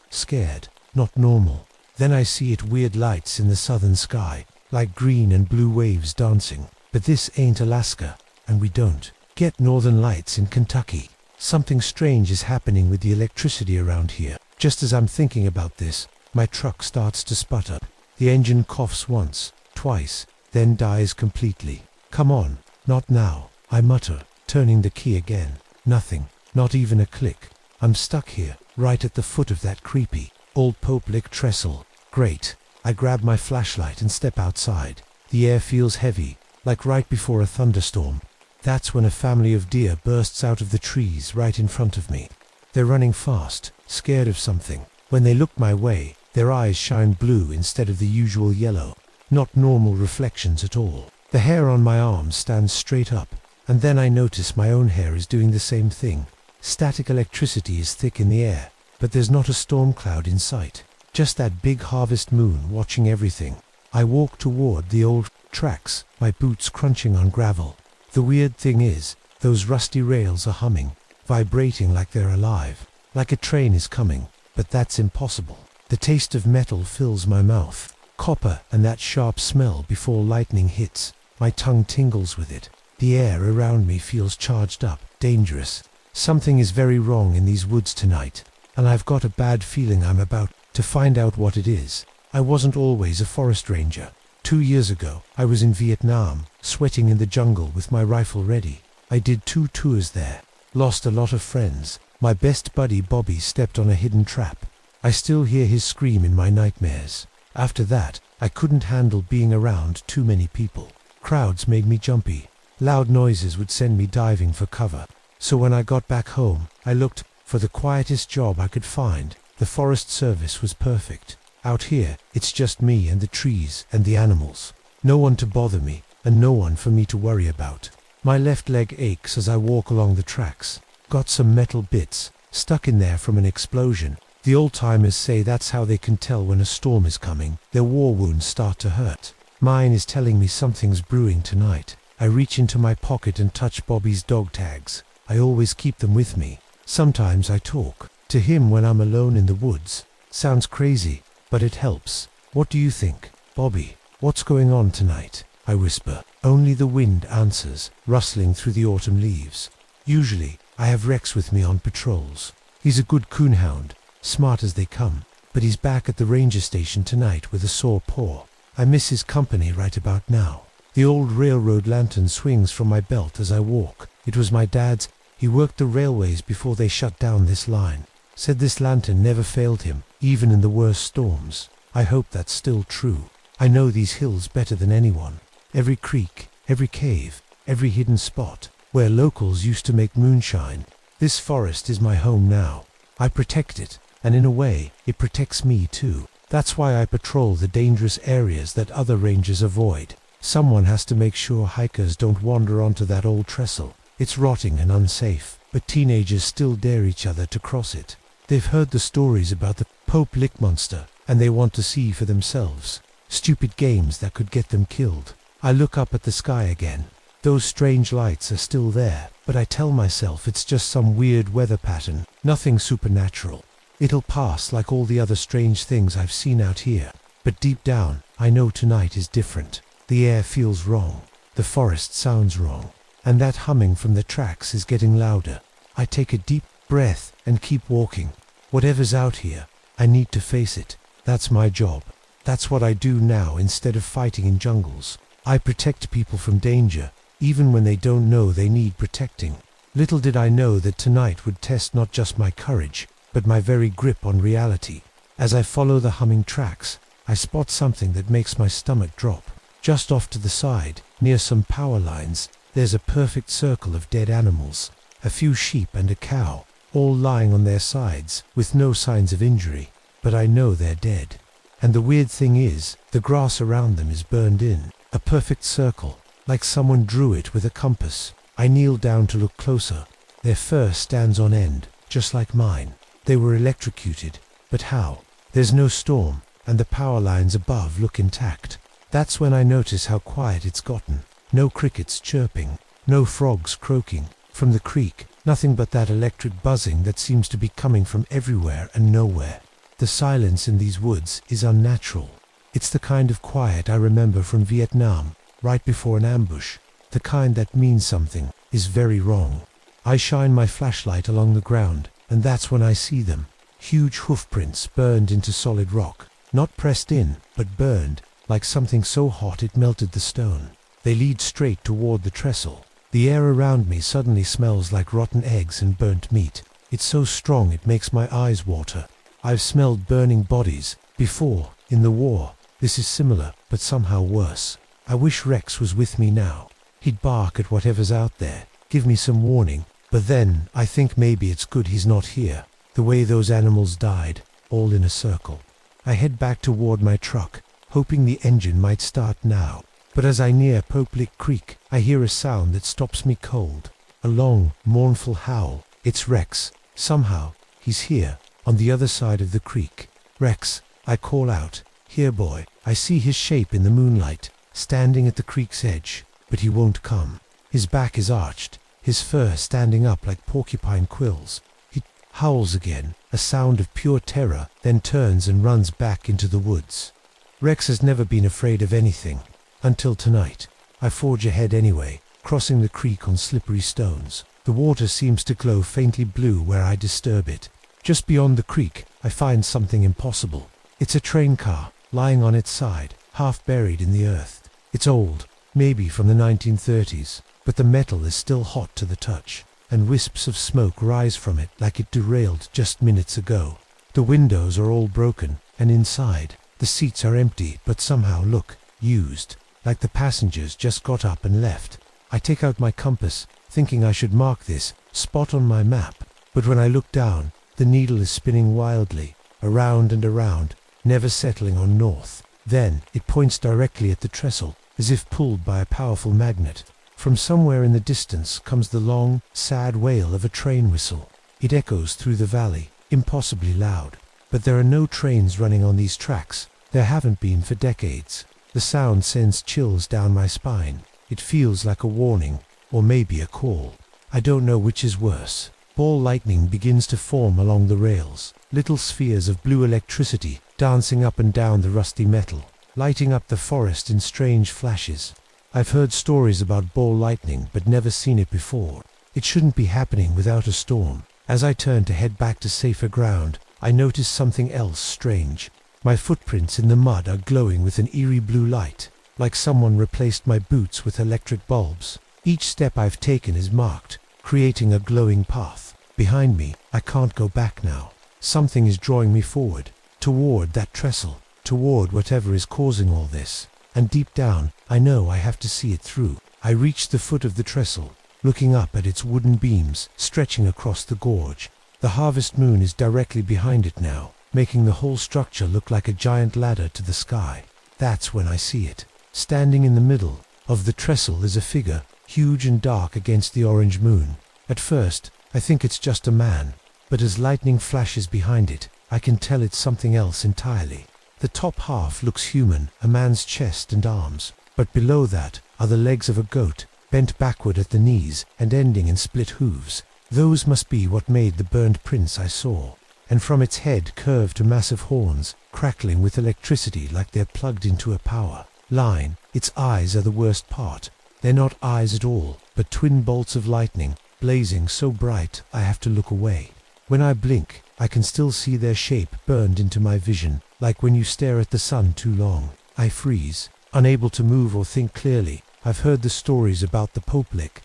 scared, not normal. Then I see it weird lights in the southern sky, like green and blue waves dancing. But this ain't Alaska, and we don't get northern lights in Kentucky. Something strange is happening with the electricity around here. Just as I'm thinking about this, my truck starts to sputter. The engine coughs once, twice, then dies completely. Come on, not now, I mutter, turning the key again. Nothing, not even a click. I'm stuck here, right at the foot of that creepy old Pope Lick trestle. Great. I grab my flashlight and step outside. The air feels heavy, like right before a thunderstorm. That's when a family of deer bursts out of the trees right in front of me. They're running fast, scared of something. When they look my way, their eyes shine blue instead of the usual yellow. Not normal reflections at all. The hair on my arms stands straight up, and then I notice my own hair is doing the same thing. Static electricity is thick in the air, but there's not a storm cloud in sight. Just that big harvest moon watching everything. I walk toward the old tracks, my boots crunching on gravel. The weird thing is, those rusty rails are humming, vibrating like they're alive, like a train is coming, but that's impossible. The taste of metal fills my mouth, copper and that sharp smell before lightning hits. My tongue tingles with it. The air around me feels charged up, dangerous. Something is very wrong in these woods tonight, and I've got a bad feeling I'm about to find out what it is. I wasn't always a forest ranger. 2 years ago, I was in Vietnam, sweating in the jungle with my rifle ready. I did 2 tours there, lost a lot of friends. My best buddy Bobby stepped on a hidden trap. I still hear his scream in my nightmares. After that, I couldn't handle being around too many people. Crowds made me jumpy. Loud noises would send me diving for cover. So when I got back home, I looked for the quietest job I could find. The Forest Service was perfect. Out here, it's just me and the trees and the animals. No one to bother me, and no one for me to worry about. My left leg aches as I walk along the tracks. Got some metal bits stuck in there from an explosion. The old-timers say that's how they can tell when a storm is coming. Their war wounds start to hurt. Mine is telling me something's brewing tonight. I reach into my pocket and touch Bobby's dog tags. I always keep them with me. Sometimes I talk to him when I'm alone in the woods. Sounds crazy, but it helps. What do you think, Bobby? What's going on tonight? I whisper. Only the wind answers, rustling through the autumn leaves. Usually, I have Rex with me on patrols. He's a good coonhound, smart as they come, but he's back at the ranger station tonight with a sore paw. I miss his company right about now. The old railroad lantern swings from my belt as I walk. It was my dad's. He worked the railways before they shut down this line. Said this lantern never failed him, even in the worst storms. I hope that's still true. I know these hills better than anyone. Every creek, every cave, every hidden spot, where locals used to make moonshine. This forest is my home now. I protect it, and in a way, it protects me too. That's why I patrol the dangerous areas that other rangers avoid. Someone has to make sure hikers don't wander onto that old trestle. It's rotting and unsafe, but teenagers still dare each other to cross it. They've heard the stories about the Pope Lick monster, and they want to see for themselves. Stupid games that could get them killed. I look up at the sky again. Those strange lights are still there, but I tell myself it's just some weird weather pattern, nothing supernatural. It'll pass like all the other strange things I've seen out here. But deep down, I know tonight is different. The air feels wrong. The forest sounds wrong. And that humming from the tracks is getting louder. I take a deep breath and keep walking. Whatever's out here, I need to face it. That's my job. That's what I do now instead of fighting in jungles. I protect people from danger, even when they don't know they need protecting. Little did I know that tonight would test not just my courage, but my very grip on reality. As I follow the humming tracks, I spot something that makes my stomach drop. Just off to the side, near some power lines, there's a perfect circle of dead animals. A few sheep and a cow, all lying on their sides, with no signs of injury. But I know they're dead. And the weird thing is, the grass around them is burned in. A perfect circle, like someone drew it with a compass. I kneel down to look closer. Their fur stands on end, just like mine. They were electrocuted. But how? There's no storm, and the power lines above look intact. That's when I notice how quiet it's gotten. No crickets chirping, no frogs croaking. From the creek, nothing but that electric buzzing that seems to be coming from everywhere and nowhere. The silence in these woods is unnatural. It's the kind of quiet I remember from Vietnam, right before an ambush. The kind that means something is very wrong. I shine my flashlight along the ground, and that's when I see them. Huge hoofprints burned into solid rock. Not pressed in, but burned, like something so hot it melted the stone. They lead straight toward the trestle. The air around me suddenly smells like rotten eggs and burnt meat. It's so strong it makes my eyes water. I've smelled burning bodies before, in the war. This is similar, but somehow worse. I wish Rex was with me now. He'd bark at whatever's out there, give me some warning, but then I think maybe it's good he's not here. The way those animals died, all in a circle. I head back toward my truck, hoping the engine might start now. But as I near Pope Lick Creek, I hear a sound that stops me cold. A long, mournful howl. It's Rex. Somehow, he's here, on the other side of the creek. Rex, I call out. Here, boy. I see his shape in the moonlight, standing at the creek's edge. But he won't come. His back is arched, his fur standing up like porcupine quills. He howls again, a sound of pure terror, then turns and runs back into the woods. Rex has never been afraid of anything. Until tonight. I forge ahead anyway, crossing the creek on slippery stones. The water seems to glow faintly blue where I disturb it. Just beyond the creek, I find something impossible. It's a train car, lying on its side, half buried in the earth. It's old, maybe from the 1930s, but the metal is still hot to the touch, and wisps of smoke rise from it like it derailed just minutes ago. The windows are all broken, and inside, the seats are empty but somehow look used, like the passengers just got up and left. I take out my compass, thinking I should mark this spot on my map, but when I look down, the needle is spinning wildly, around and around, never settling on north. Then it points directly at the trestle, as if pulled by a powerful magnet. From somewhere in the distance comes the long, sad wail of a train whistle. It echoes through the valley, impossibly loud. But there are no trains running on these tracks. There haven't been for decades. The sound sends chills down my spine. It feels like a warning, or maybe a call. I don't know which is worse. Ball lightning begins to form along the rails, little spheres of blue electricity dancing up and down the rusty metal, lighting up the forest in strange flashes. I've heard stories about ball lightning but never seen it before. It shouldn't be happening without a storm. As I turn to head back to safer ground, I notice something else strange. My footprints in the mud are glowing with an eerie blue light, like someone replaced my boots with electric bulbs. Each step I've taken is marked, creating a glowing path. Behind me, I can't go back now. Something is drawing me forward, toward that trestle, toward whatever is causing all this. And deep down, I know I have to see it through. I reach the foot of the trestle, looking up at its wooden beams stretching across the gorge. The harvest moon is directly behind it now, making the whole structure look like a giant ladder to the sky. That's when I see it. Standing in the middle of the trestle is a figure, huge and dark against the orange moon. At first, I think it's just a man, but as lightning flashes behind it, I can tell it's something else entirely. The top half looks human, a man's chest and arms, but below that are the legs of a goat, bent backward at the knees and ending in split hooves. Those must be what made the burned prints I saw. And from its head curve to massive horns, crackling with electricity like they're plugged into a power line. Its eyes are the worst part. They're not eyes at all, but twin bolts of lightning, blazing so bright I have to look away. When I blink, I can still see their shape burned into my vision, like when you stare at the sun too long. I freeze, unable to move or think clearly. I've heard the stories about the Popelic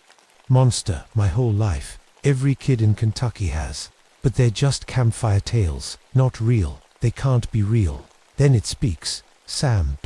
monster my whole life. Every kid in Kentucky has. But they're just campfire tales, not real. They can't be real. Then it speaks. Sam,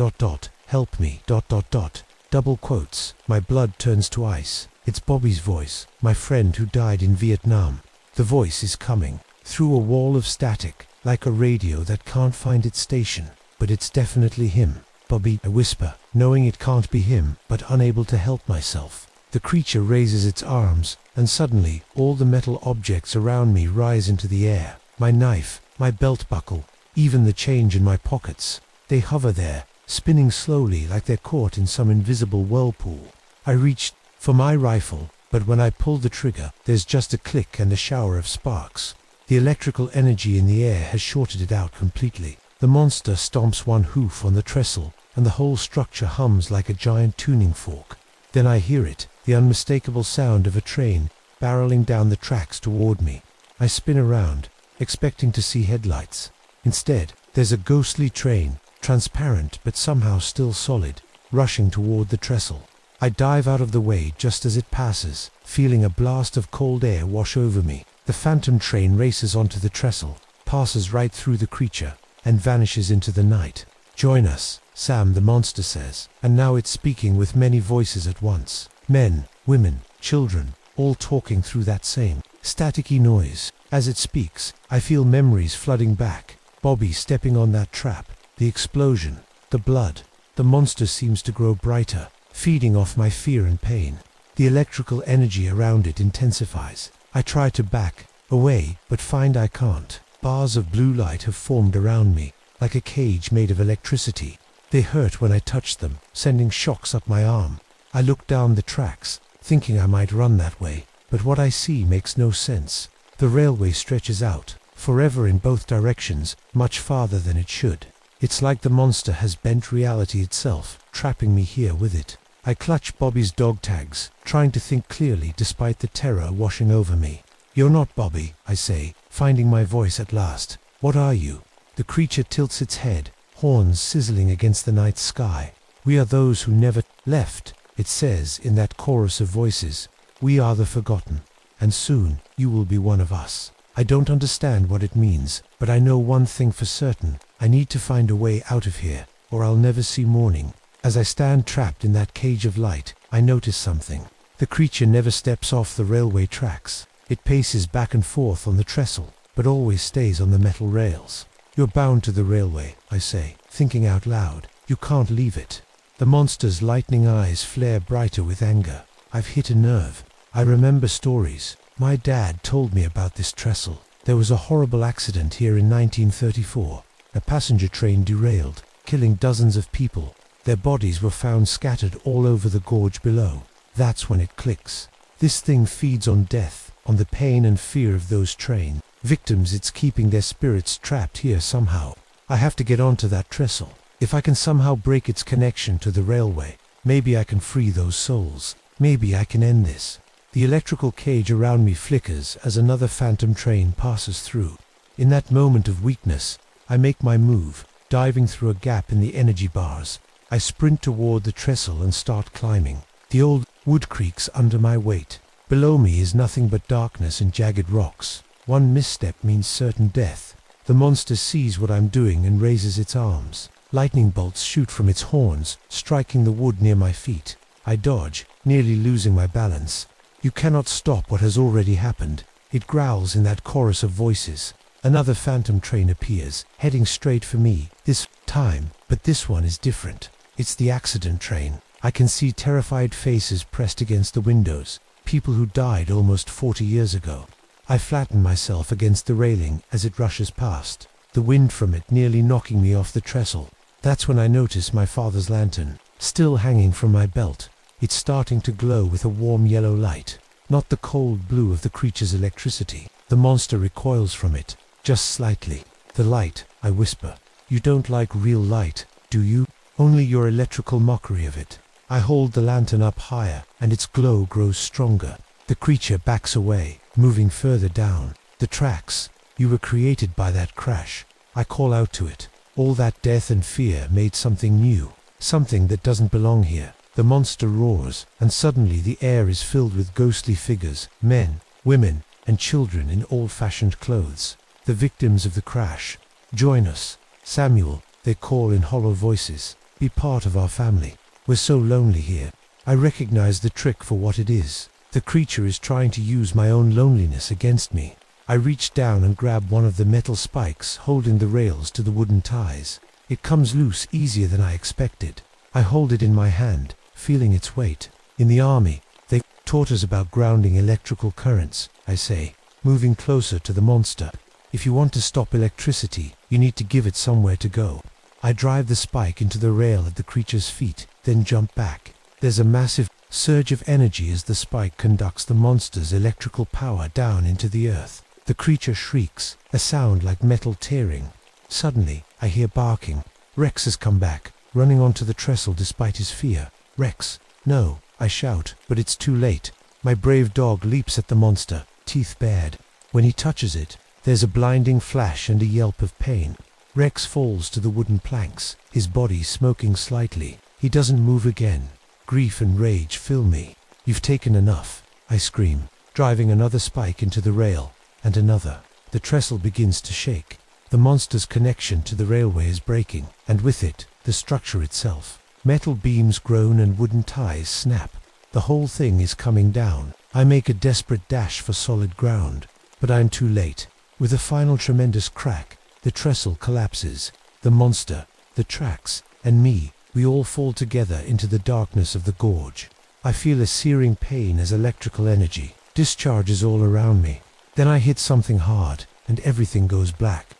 help me, double quotes. My blood turns to ice. It's Bobby's voice, my friend who died in Vietnam. The voice is coming, through a wall of static, like a radio that can't find its station. But it's definitely him. Bobby, I whisper, knowing it can't be him, but unable to help myself. The creature raises its arms, and suddenly, all the metal objects around me rise into the air. My knife, my belt buckle, even the change in my pockets. They hover there, spinning slowly like they're caught in some invisible whirlpool. I reached for my rifle, but when I pull the trigger, there's just a click and a shower of sparks. The electrical energy in the air has shorted it out completely. The monster stomps one hoof on the trestle, and the whole structure hums like a giant tuning fork. Then I hear it, the unmistakable sound of a train barreling down the tracks toward me. I spin around, expecting to see headlights. Instead, there's a ghostly train, transparent but somehow still solid, rushing toward the trestle. I dive out of the way just as it passes, feeling a blast of cold air wash over me. The phantom train races onto the trestle, passes right through the creature, and vanishes into the night. Join us, Sam, the monster says, and now it's speaking with many voices at once. Men, women, children, all talking through that same staticky noise. As it speaks, I feel memories flooding back. Bobby stepping on that trap, the explosion, the blood. The monster seems to grow brighter, feeding off my fear and pain. The electrical energy around it intensifies. I try to back away, but find I can't. Bars of blue light have formed around me, like a cage made of electricity. They hurt when I touch them, sending shocks up my arm. I look down the tracks, thinking I might run that way, but what I see makes no sense. The railway stretches out, forever in both directions, much farther than it should. It's like the monster has bent reality itself, trapping me here with it. I clutch Bobby's dog tags, trying to think clearly despite the terror washing over me. You're not Bobby, I say, finding my voice at last. What are you? The creature tilts its head, horns sizzling against the night sky. We are those who never left, it says in that chorus of voices. We are the forgotten, and soon you will be one of us. I don't understand what it means, but I know one thing for certain. I need to find a way out of here, or I'll never see morning. As I stand trapped in that cage of light, I notice something. The creature never steps off the railway tracks. It paces back and forth on the trestle, but always stays on the metal rails. You're bound to the railway, I say, thinking out loud. You can't leave it. The monster's lightning eyes flare brighter with anger. I've hit a nerve. I remember stories. My dad told me about this trestle. There was a horrible accident here in 1934. A passenger train derailed, killing dozens of people. Their bodies were found scattered all over the gorge below. That's when it clicks. This thing feeds on death, on the pain and fear of those train victims. It's keeping their spirits trapped here somehow. I have to get onto that trestle. If I can somehow break its connection to the railway, maybe I can free those souls. Maybe I can end this. The electrical cage around me flickers as another phantom train passes through. In that moment of weakness, I make my move, diving through a gap in the energy bars. I sprint toward the trestle and start climbing. The old wood creaks under my weight. Below me is nothing but darkness and jagged rocks. One misstep means certain death. The monster sees what I'm doing and raises its arms. Lightning bolts shoot from its horns, striking the wood near my feet. I dodge, nearly losing my balance. You cannot stop what has already happened. It growls in that chorus of voices. Another phantom train appears, heading straight for me, this time, but this one is different. It's the accident train. I can see terrified faces pressed against the windows, people who died almost 40 years ago. I flatten myself against the railing as it rushes past, the wind from it nearly knocking me off the trestle. That's when I notice my father's lantern, still hanging from my belt. It's starting to glow with a warm yellow light, not the cold blue of the creature's electricity. The monster recoils from it, just slightly. The light, I whisper. You don't like real light, do you? Only your electrical mockery of it. I hold the lantern up higher, and its glow grows stronger. The creature backs away, moving further down. The The tracks. You were created by that crash. I call out to it. All that death and fear made something new. Something that doesn't belong here. The monster roars, and suddenly the air is filled with ghostly figures, men, women, and children in old-fashioned clothes. The victims of the crash. Join us. Samuel, they call in hollow voices. Be part of our family. We're so lonely here. I recognize the trick for what it is. The creature is trying to use my own loneliness against me. I reach down and grab one of the metal spikes holding the rails to the wooden ties. It comes loose easier than I expected. I hold it in my hand, feeling its weight. In the army, they taught us about grounding electrical currents, I say, moving closer to the monster. If you want to stop electricity, you need to give it somewhere to go. I drive the spike into the rail at the creature's feet, then jump back. There's a massive surge of energy as the spike conducts the monster's electrical power down into the earth. The creature shrieks, a sound like metal tearing. Suddenly, I hear barking. Rex has come back, running onto the trestle despite his fear. Rex, no, I shout, but it's too late. My brave dog leaps at the monster, teeth bared. When he touches it, there's a blinding flash and a yelp of pain. Rex falls to the wooden planks, his body smoking slightly. He doesn't move again. Grief and rage fill me. You've taken enough, I scream, driving another spike into the rail, and another. The trestle begins to shake. The monster's connection to the railway is breaking, and with it, the structure itself. Metal beams groan and wooden ties snap. The whole thing is coming down. I make a desperate dash for solid ground, but I'm too late. With a final tremendous crack, the trestle collapses. The monster, the tracks, and me, we all fall together into the darkness of the gorge. I feel a searing pain as electrical energy discharges all around me. Then I hit something hard, and everything goes black.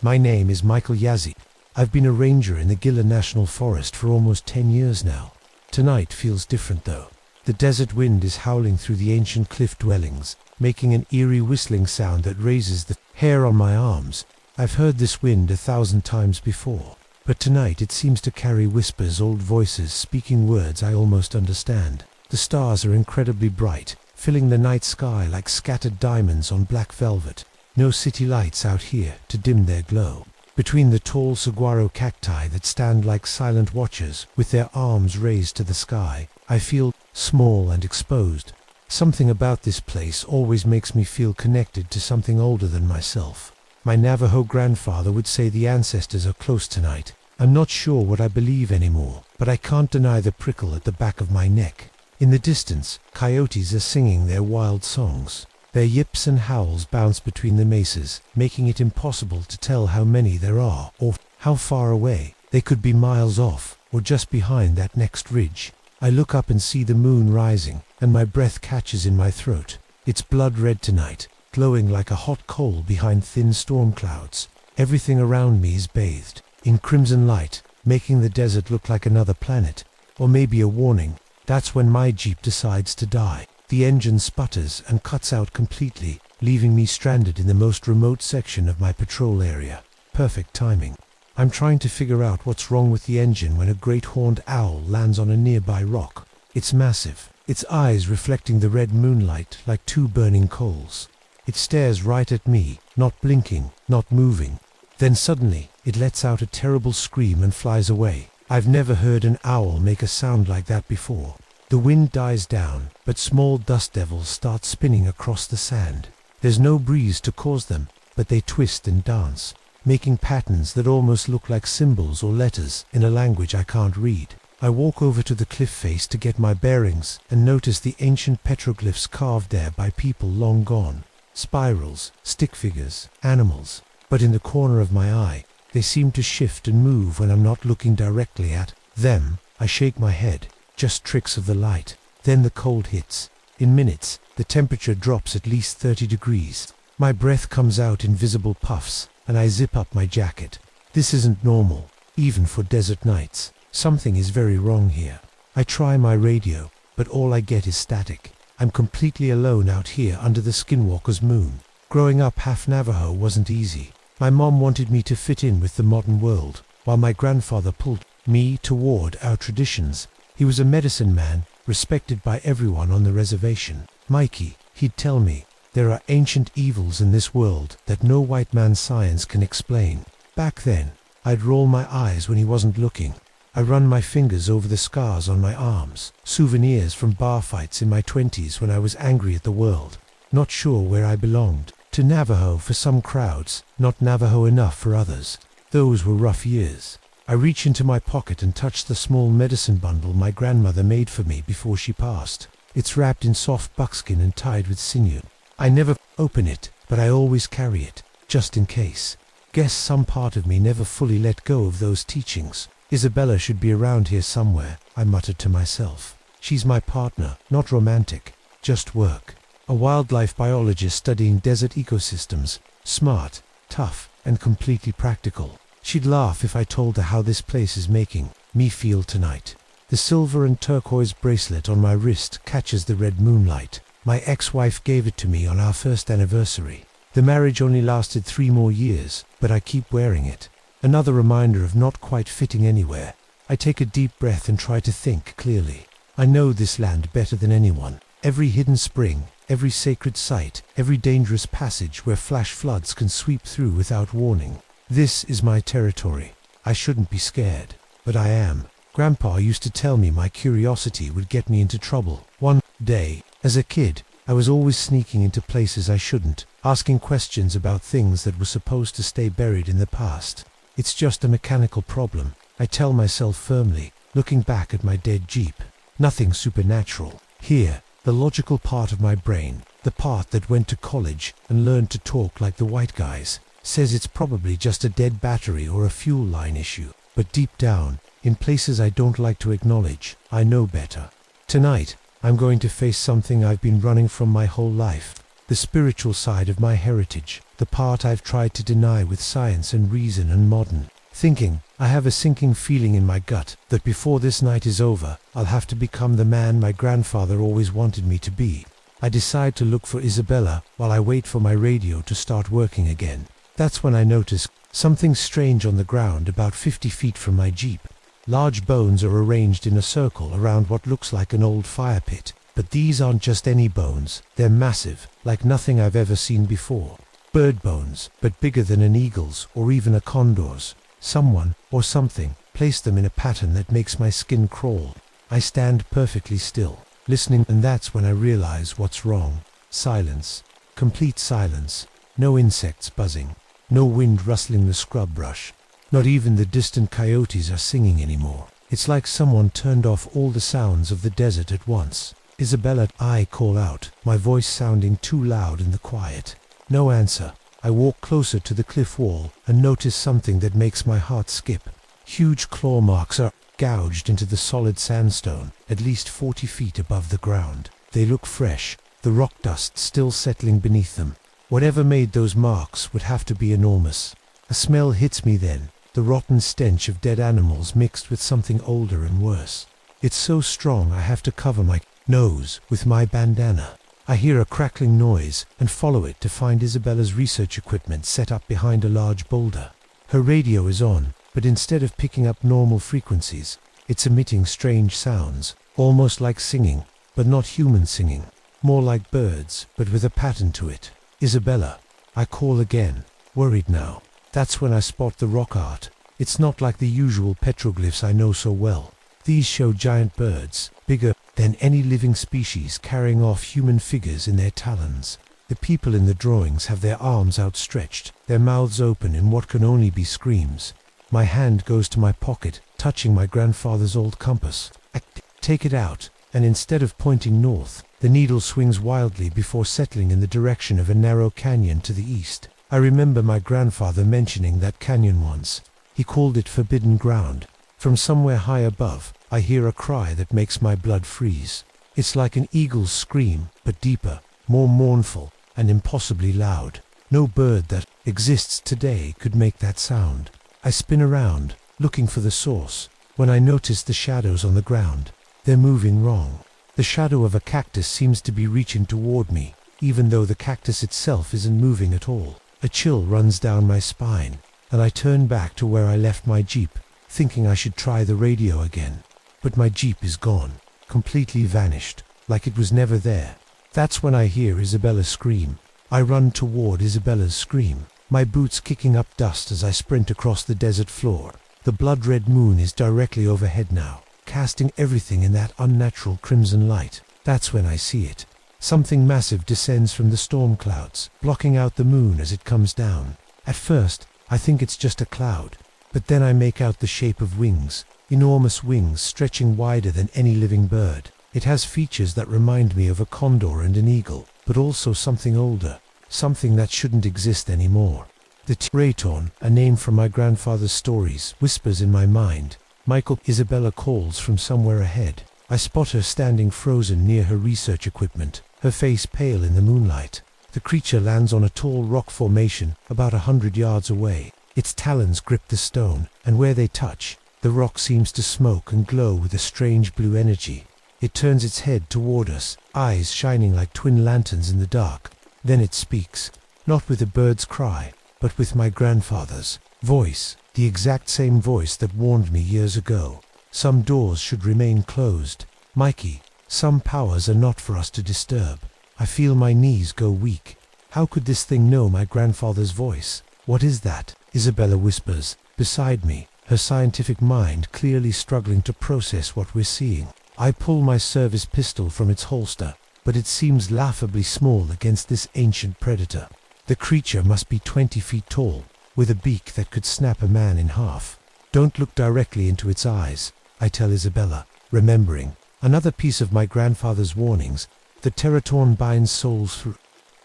My name is Michael Yazzie. I've been a ranger in the Gillan National Forest for almost 10 years now. Tonight feels different though. The desert wind is howling through the ancient cliff dwellings, making an eerie whistling sound that raises the hair on my arms. I've heard this wind 1,000 times before, but tonight it seems to carry whispers, old voices speaking words I almost understand. The stars are incredibly bright, filling the night sky like scattered diamonds on black velvet. No city lights out here to dim their glow. Between the tall saguaro cacti that stand like silent watchers with their arms raised to the sky, I feel small and exposed. Something about this place always makes me feel connected to something older than myself. My Navajo grandfather would say the ancestors are close tonight. I'm not sure what I believe anymore, but I can't deny the prickle at the back of my neck. In the distance, coyotes are singing their wild songs. Their yips and howls bounce between the mesas, making it impossible to tell how many there are or how far away. They could be miles off or just behind that next ridge. I look up and see the moon rising, and my breath catches in my throat. It's blood red tonight, glowing like a hot coal behind thin storm clouds. Everything around me is bathed in crimson light, making the desert look like another planet, or maybe a warning. That's when my Jeep decides to die. The engine sputters and cuts out completely, leaving me stranded in the most remote section of my patrol area. Perfect timing. I'm trying to figure out what's wrong with the engine when a great horned owl lands on a nearby rock. It's massive, its eyes reflecting the red moonlight like two burning coals. It stares right at me, not blinking, not moving. Then suddenly, it lets out a terrible scream and flies away. I've never heard an owl make a sound like that before. The wind dies down, but small dust devils start spinning across the sand. There's no breeze to cause them, but they twist and dance, making patterns that almost look like symbols or letters in a language I can't read. I walk over to the cliff face to get my bearings and notice the ancient petroglyphs carved there by people long gone. Spirals, stick figures, animals. But in the corner of my eye, they seem to shift and move when I'm not looking directly at them. I shake my head. Just tricks of the light. Then the cold hits. In minutes, the temperature drops at least 30 degrees. My breath comes out in visible puffs, and I zip up my jacket. This isn't normal, even for desert nights. Something is very wrong here. I try my radio, but all I get is static. I'm completely alone out here under the skinwalker's moon. Growing up half Navajo wasn't easy. My mom wanted me to fit in with the modern world, while my grandfather pulled me toward our traditions. He was a medicine man, respected by everyone on the reservation. Mikey, he'd tell me, there are ancient evils in this world that no white man's science can explain. Back then, I'd roll my eyes when he wasn't looking. I run my fingers over the scars on my arms, souvenirs from bar fights in my 20s when I was angry at the world, not sure where I belonged. To Navajo for some crowds, not Navajo enough for others. Those were rough years. I reach into my pocket and touch the small medicine bundle my grandmother made for me before she passed. It's wrapped in soft buckskin and tied with sinew. I never open it, but I always carry it, just in case. Guess some part of me never fully let go of those teachings. Isabella should be around here somewhere, I muttered to myself. She's my partner, not romantic, just work. A wildlife biologist studying desert ecosystems, smart, tough, and completely practical. She'd laugh if I told her how this place is making me feel tonight. The silver and turquoise bracelet on my wrist catches the red moonlight. My ex-wife gave it to me on our first anniversary. The marriage only lasted 3 more years, but I keep wearing it. Another reminder of not quite fitting anywhere. I take a deep breath and try to think clearly. I know this land better than anyone. Every hidden spring, every sacred site, every dangerous passage where flash floods can sweep through without warning. This is my territory. I shouldn't be scared, but I am. Grandpa used to tell me my curiosity would get me into trouble. One day, as a kid, I was always sneaking into places I shouldn't, asking questions about things that were supposed to stay buried in the past. It's just a mechanical problem, I tell myself firmly, looking back at my dead Jeep. Nothing supernatural. Here, the logical part of my brain, the part that went to college and learned to talk like the white guys, says it's probably just a dead battery or a fuel line issue. But deep down, in places I don't like to acknowledge, I know better. Tonight, I'm going to face something I've been running from my whole life. The spiritual side of my heritage, the part I've tried to deny with science and reason and modern thinking. I have a sinking feeling in my gut that before this night is over, I'll have to become the man my grandfather always wanted me to be. I decide to look for Isabella while I wait for my radio to start working again. That's when I notice something strange on the ground about 50 feet from my Jeep. Large bones are arranged in a circle around what looks like an old fire pit. But these aren't just any bones, they're massive, like nothing I've ever seen before. Bird bones, but bigger than an eagle's or even a condor's. Someone, or something, placed them in a pattern that makes my skin crawl. I stand perfectly still, listening, and that's when I realize what's wrong. Silence. Complete silence. No insects buzzing. No wind rustling the scrub brush. Not even the distant coyotes are singing anymore. It's like someone turned off all the sounds of the desert at once. Isabella, I call out, my voice sounding too loud in the quiet. No answer. I walk closer to the cliff wall and notice something that makes my heart skip. Huge claw marks are gouged into the solid sandstone, at least 40 feet above the ground. They look fresh, the rock dust still settling beneath them. Whatever made those marks would have to be enormous. A smell hits me then, the rotten stench of dead animals mixed with something older and worse. It's so strong I have to cover my nose with my bandana. I hear a crackling noise and follow it to find Isabella's research equipment set up behind a large boulder. Her radio is on, but instead of picking up normal frequencies, it's emitting strange sounds, almost like singing, but not human singing. More like birds, but with a pattern to it. Isabella, I call again, worried now. That's when I spot the rock art. It's not like the usual petroglyphs I know so well. These show giant birds, bigger than any living species, carrying off human figures in their talons. The people in the drawings have their arms outstretched, their mouths open in what can only be screams. My hand goes to my pocket, touching my grandfather's old compass. I take it out, and instead of pointing north, the needle swings wildly before settling in the direction of a narrow canyon to the east. I remember my grandfather mentioning that canyon once. He called it forbidden ground. From somewhere high above, I hear a cry that makes my blood freeze. It's like an eagle's scream, but deeper, more mournful, and impossibly loud. No bird that exists today could make that sound. I spin around, looking for the source, when I notice the shadows on the ground. They're moving wrong. The shadow of a cactus seems to be reaching toward me, even though the cactus itself isn't moving at all. A chill runs down my spine, and I turn back to where I left my Jeep, thinking I should try the radio again. but my jeep is gone, completely vanished, like it was never there. That's when I hear Isabella scream. I run toward Isabella's scream, my boots kicking up dust as I sprint across the desert floor. The blood-red moon is directly overhead now, casting everything in that unnatural crimson light. That's when I see it. Something massive descends from the storm clouds, blocking out the moon as it comes down. At first, I think it's just a cloud, but then I make out the shape of wings, enormous wings stretching wider than any living bird. It has features that remind me of a condor and an eagle, but also something older, something that shouldn't exist anymore. The Teraton, a name from my grandfather's stories, whispers in my mind. Michael, Isabella calls from somewhere ahead. I spot her standing frozen near her research equipment, her face pale in the moonlight. The creature lands on a tall rock formation about 100 yards away. Its talons grip the stone, and where they touch, the rock seems to smoke and glow with a strange blue energy. It turns its head toward us, eyes shining like twin lanterns in the dark. Then it speaks, not with a bird's cry, but with my grandfather's voice, the exact same voice that warned me years ago. Some doors should remain closed. Mikey, some powers are not for us to disturb. I feel my knees go weak. How could this thing know my grandfather's voice? What is that? Isabella whispers, beside me, her scientific mind clearly struggling to process what we're seeing. I pull my service pistol from its holster, but it seems laughably small against this ancient predator. The creature must be 20 feet tall, with a beak that could snap a man in half. Don't look directly into its eyes, I tell Isabella, remembering. Another piece of my grandfather's warnings. The Teraton binds souls through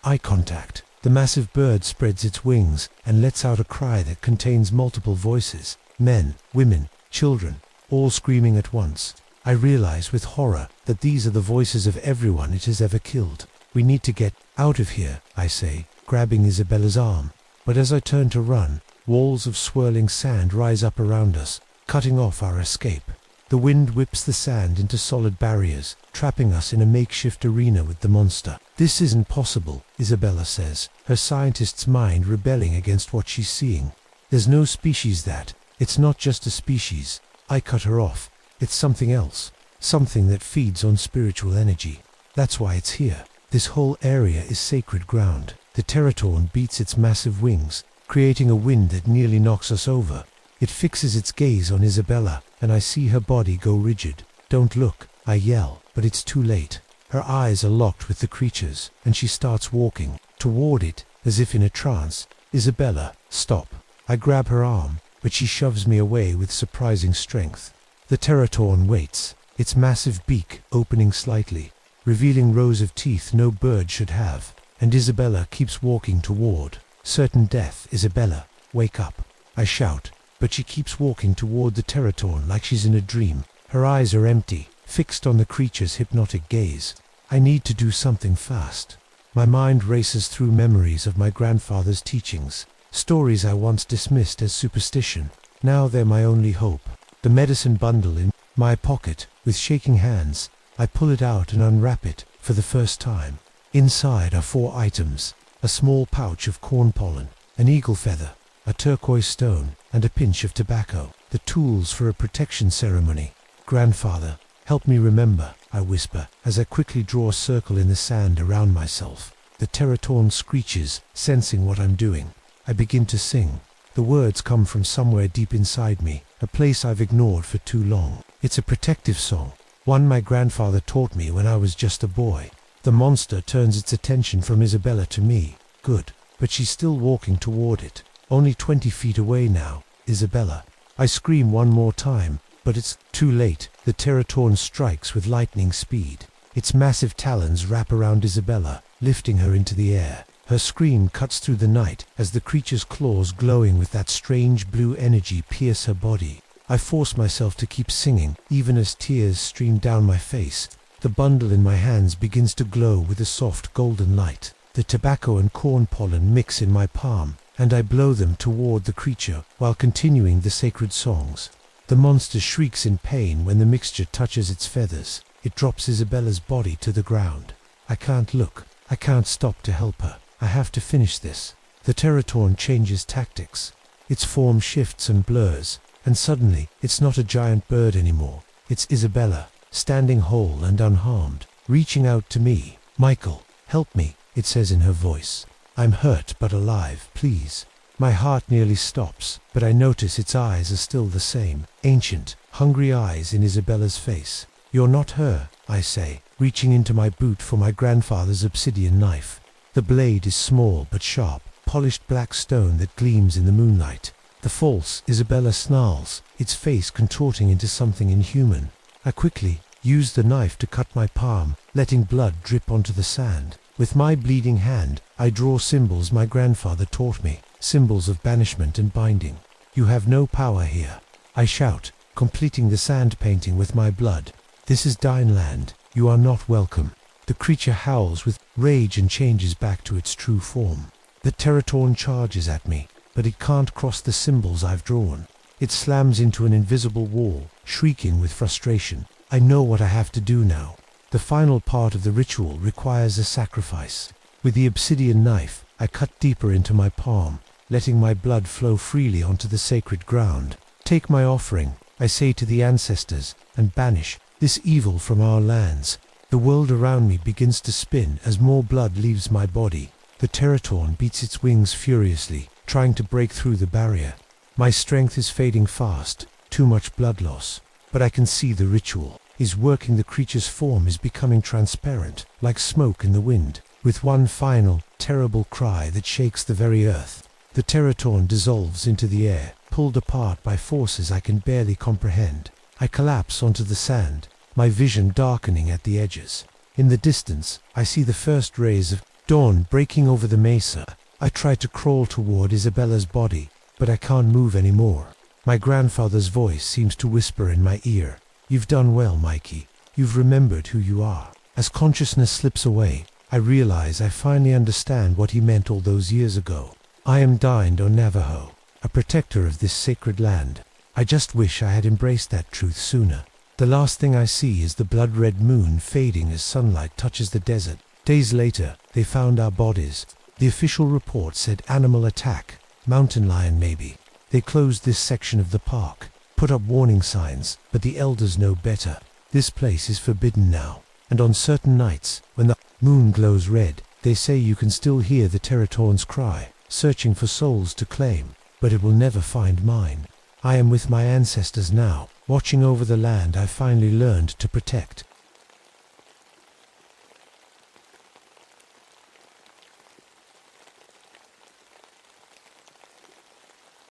eye contact. The massive bird spreads its wings and lets out a cry that contains multiple voices. Men, women, children, all screaming at once. I realize with horror that these are the voices of everyone it has ever killed. We need to get out of here, I say, grabbing Isabella's arm. But as I turn to run, walls of swirling sand rise up around us, cutting off our escape. The wind whips the sand into solid barriers, trapping us in a makeshift arena with the monster. This isn't possible, Isabella says, her scientist's mind rebelling against what she's seeing. There's no species that. It's not just a species. I cut her off. It's something else. Something that feeds on spiritual energy. That's why it's here. This whole area is sacred ground. The Teraton beats its massive wings, creating a wind that nearly knocks us over. It fixes its gaze on Isabella, and I see her body go rigid. Don't look, I yell, but it's too late. Her eyes are locked with the creature's, and she starts walking toward it, as if in a trance. Isabella, stop. I grab her arm, but she shoves me away with surprising strength. The Teraton waits, its massive beak opening slightly, revealing rows of teeth no bird should have, and Isabella keeps walking toward certain death. Isabella, wake up, I shout, but she keeps walking toward the Teraton like she's in a dream. Her eyes are empty, fixed on the creature's hypnotic gaze. I need to do something fast. My mind races through memories of my grandfather's teachings, stories I once dismissed as superstition. Now they're my only hope. The medicine bundle in my pocket, with shaking hands, I pull it out and unwrap it for the first time. Inside are 4 items: a small pouch of corn pollen, an eagle feather, a turquoise stone, and a pinch of tobacco, the tools for a protection ceremony. Grandfather, help me remember, I whisper, as I quickly draw a circle in the sand around myself. The Teraton screeches, sensing what I'm doing. I begin to sing. The words come from somewhere deep inside me, a place I've ignored for too long. It's a protective song, one my grandfather taught me when I was just a boy. The monster turns its attention from Isabella to me. Good, but she's still walking toward it. Only 20 feet away now. Isabella. I scream one more time, but it's too late. The Teraton strikes with lightning speed. Its massive talons wrap around Isabella, lifting her into the air. Her scream cuts through the night as the creature's claws glowing with that strange blue energy pierce her body. I force myself to keep singing, even as tears stream down my face. The bundle in my hands begins to glow with a soft golden light. The tobacco and corn pollen mix in my palm, and I blow them toward the creature while continuing the sacred songs. The monster shrieks in pain when the mixture touches its feathers. It drops Isabella's body to the ground. I can't look. I can't stop to help her. I have to finish this. The Teraton changes tactics. Its form shifts and blurs, and suddenly it's not a giant bird anymore. It's Isabella, standing whole and unharmed, reaching out to me. "Michael, help me," it says in her voice. "I'm hurt but alive, please." My heart nearly stops, but I notice its eyes are still the same, ancient, hungry eyes in Isabella's face. "You're not her," I say, reaching into my boot for my grandfather's obsidian knife. The blade is small but sharp, polished black stone that gleams in the moonlight. The false Isabella snarls, its face contorting into something inhuman. I quickly use the knife to cut my palm, letting blood drip onto the sand. With my bleeding hand, I draw symbols my grandfather taught me, symbols of banishment and binding. "You have no power here," I shout, completing the sand painting with my blood. "This is Dineland. You are not welcome." The creature howls with rage and changes back to its true form. The Teratorn charges at me, but it can't cross the symbols I've drawn. It slams into an invisible wall, shrieking with frustration. I know what I have to do now. The final part of the ritual requires a sacrifice. With the obsidian knife, I cut deeper into my palm, letting my blood flow freely onto the sacred ground. "Take my offering," I say to the ancestors, "and banish this evil from our lands." The world around me begins to spin as more blood leaves my body. The Teratorn beats its wings furiously, trying to break through the barrier. My strength is fading fast, too much blood loss. But I can see the ritual is working. The creature's form is becoming transparent, like smoke in the wind. With one final, terrible cry that shakes the very earth, the Teratorn dissolves into the air, pulled apart by forces I can barely comprehend. I collapse onto the sand, my vision darkening at the edges. In the distance, I see the first rays of dawn breaking over the mesa. I try to crawl toward Isabella's body, but I can't move anymore. My grandfather's voice seems to whisper in my ear. "You've done well, Mikey. You've remembered who you are." As consciousness slips away, I realize I finally understand what he meant all those years ago. I am Dine or Navajo, a protector of this sacred land. I just wish I had embraced that truth sooner. The last thing I see is the blood-red moon fading as sunlight touches the desert. Days later, they found our bodies. The official report said animal attack, mountain lion maybe. They closed this section of the park, put up warning signs, but the elders know better. This place is forbidden now, and on certain nights, when the moon glows red, they say you can still hear the Teratorn's cry, searching for souls to claim, but it will never find mine. I am with my ancestors now, watching over the land I finally learned to protect.